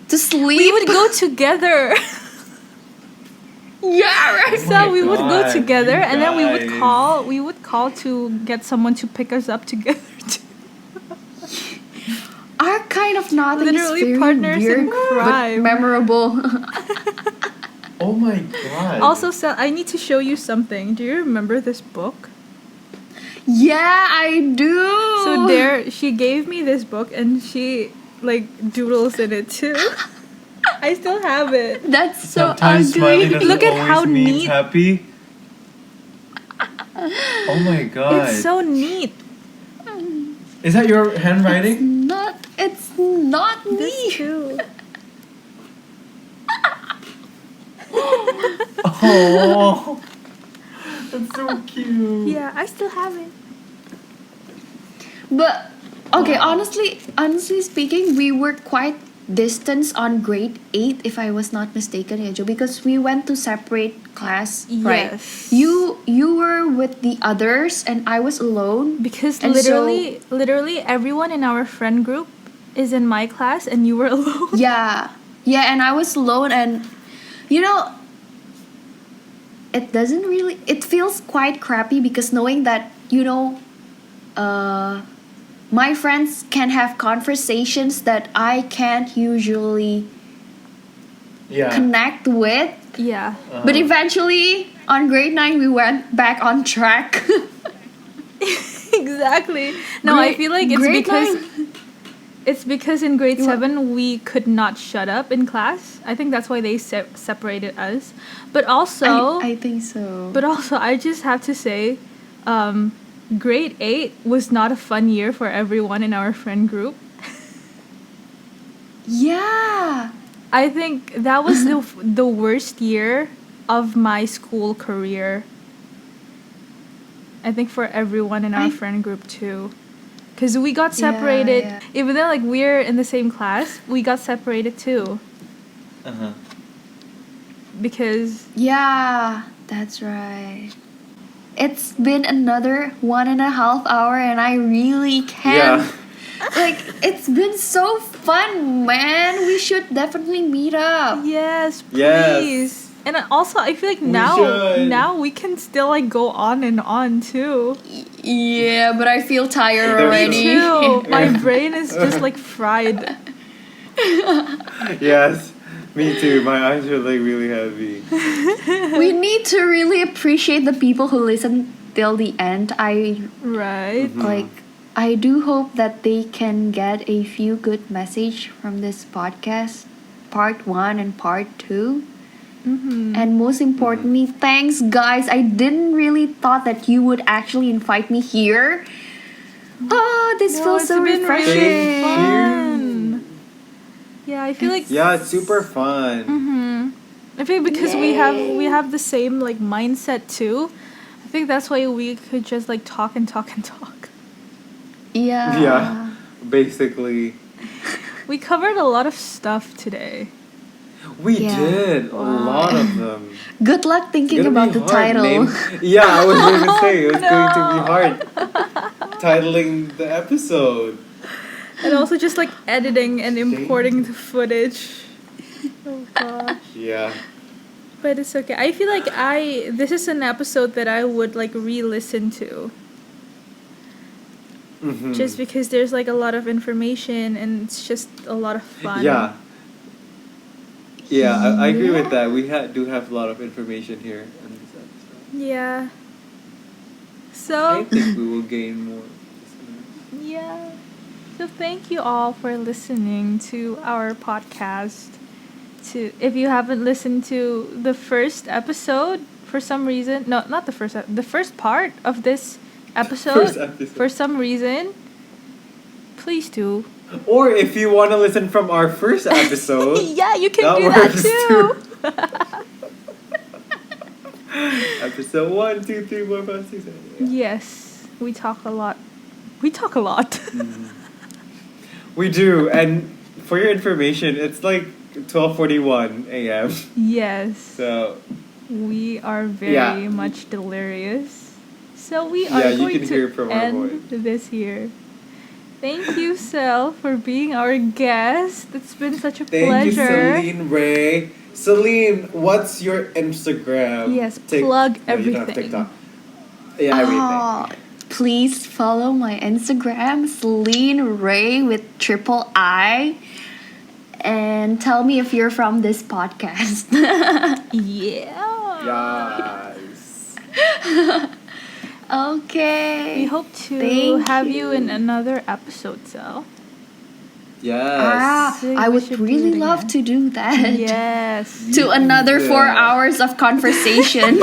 to sleep. We would go together. Yeah, right. Oh my So we would go God, together you and then guys. we would call to get someone to pick us up together too. Our kind of nothing Literally is very partners in weird, but crime. memorable. Oh my god. Also, I need to show you something. Do you remember this book? Yeah, I do. So there, she gave me this book and she like doodles in it too. I still have it. That's so sometimes smiling ugly. doesn't Look at always how means neat- happy. Oh my god. It's so neat. Is that your handwriting? It's not This me. too. Oh. That's so cute. Yeah, I still have it. But okay, Wow. honestly speaking, we were quite distant on grade 8 if I was not mistaken, Ejo, because we went to separate class, right? Yes. You were with the others and I was alone. Because And literally everyone in our friend group is in my class and you were alone. Yeah. Yeah, and I was alone and it feels quite crappy because knowing that, my friends can have conversations that I can't usually Yeah. connect with. Yeah. But eventually, on grade 9, we went back on track. Exactly. No, I Grade- feel like grade it's because in grade You wa- 7 we could not shut up in class. I think that's why they separated us. But also I think so. But also, I just have to say, grade 8 was not a fun year for everyone in our friend group. Yeah. I think that was the worst year of my school career. I think for everyone in our I- friend group too. Because we got separated, yeah. even though like we're in the same class, we got separated too. Uh-huh. Because Yeah, that's right. It's been another 1.5 hour and I really can't. Yeah. Like, it's been so fun, man. We should definitely meet up. yes, Yes. please. And also, I feel like We should. now we can still like go on and on too. Yeah, but I feel tired There's already. Too. My brain is just like fried. Yes, me too. My eyes are like really heavy. We need to really appreciate the people who listen till the end. Right. Like, I do hope that they can get a few good message from this podcast, part 1 and part 2. Mm-hmm. And most importantly, thanks guys. I didn't really thought that you would actually invite me here. Oh, this No, feels it's so been refreshing. really Thank fun. Yeah, I feel like Yeah, it's super fun. I think because we have the same like mindset too. I think that's why we could just like talk and talk and talk. Yeah. Yeah, basically. We covered a lot of stuff today. We Yeah. did a lot of them. Good luck thinking It's gonna about be the hard title. Yeah, I was going to say it was No. going to be hard titling the episode. And also just like editing and importing the footage. Oh gosh. Yeah. But it's okay. I feel like this is an episode that I would like re-listen to. Mhm. Just because there's like a lot of information and it's just a lot of fun. Yeah. Yeah, I agree with that. We do have a lot of information here in this episode. Yeah. I So, think we will gain more listeners. yeah. So thank you all for listening to our podcast. If you haven't listened to the first episode for some reason, no, not the first, the first part of this episode, First episode. for some reason, please do. Or if you want to listen from our first episode, Yeah, you can that do that works too. episode 1, 2, 3, 4, 5, 6, 7, 8. Yes, we talk a lot. We talk a lot. We do, and for your information, it's like 12:41 a.m. Yes. So We are very Yeah. much delirious. So we are Yeah, you going can hear it to from our end this here. Thank you, Sel, for being our guest. It's been such a thank pleasure. you, Celine Rei. Celine, what's your Instagram? Yes, plug No, you don't have everything. TikTok. Yeah, everything. Please follow my Instagram, Celine Rei with triple I. And tell me if you're from this podcast. Yeah. Yes. Okay. We hope to Thank have you in you. another episode, Sel. Yes. So I we would should do really it love again. to do that. Yes. To another 4 Yeah. hours of conversation.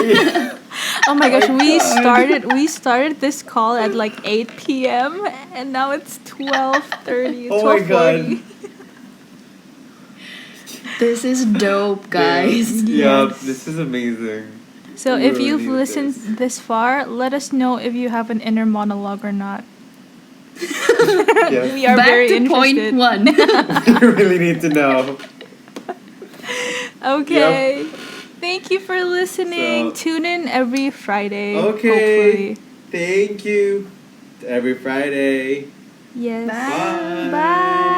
Oh my gosh, we God. started this call at like 8 p.m. and now it's 12:30, Oh my 12:40. This is dope, guys. Yeah, Yes. this is amazing. So We if really you've need listened this far, let us know if you have an inner monologue or not. Yes. We are Back very to interested. point 1. We really need to know. Okay. Thank you for listening. So- Tune in every Friday. Okay. Hopefully. Thank you. Every Friday. Yes. Bye. Bye. Bye.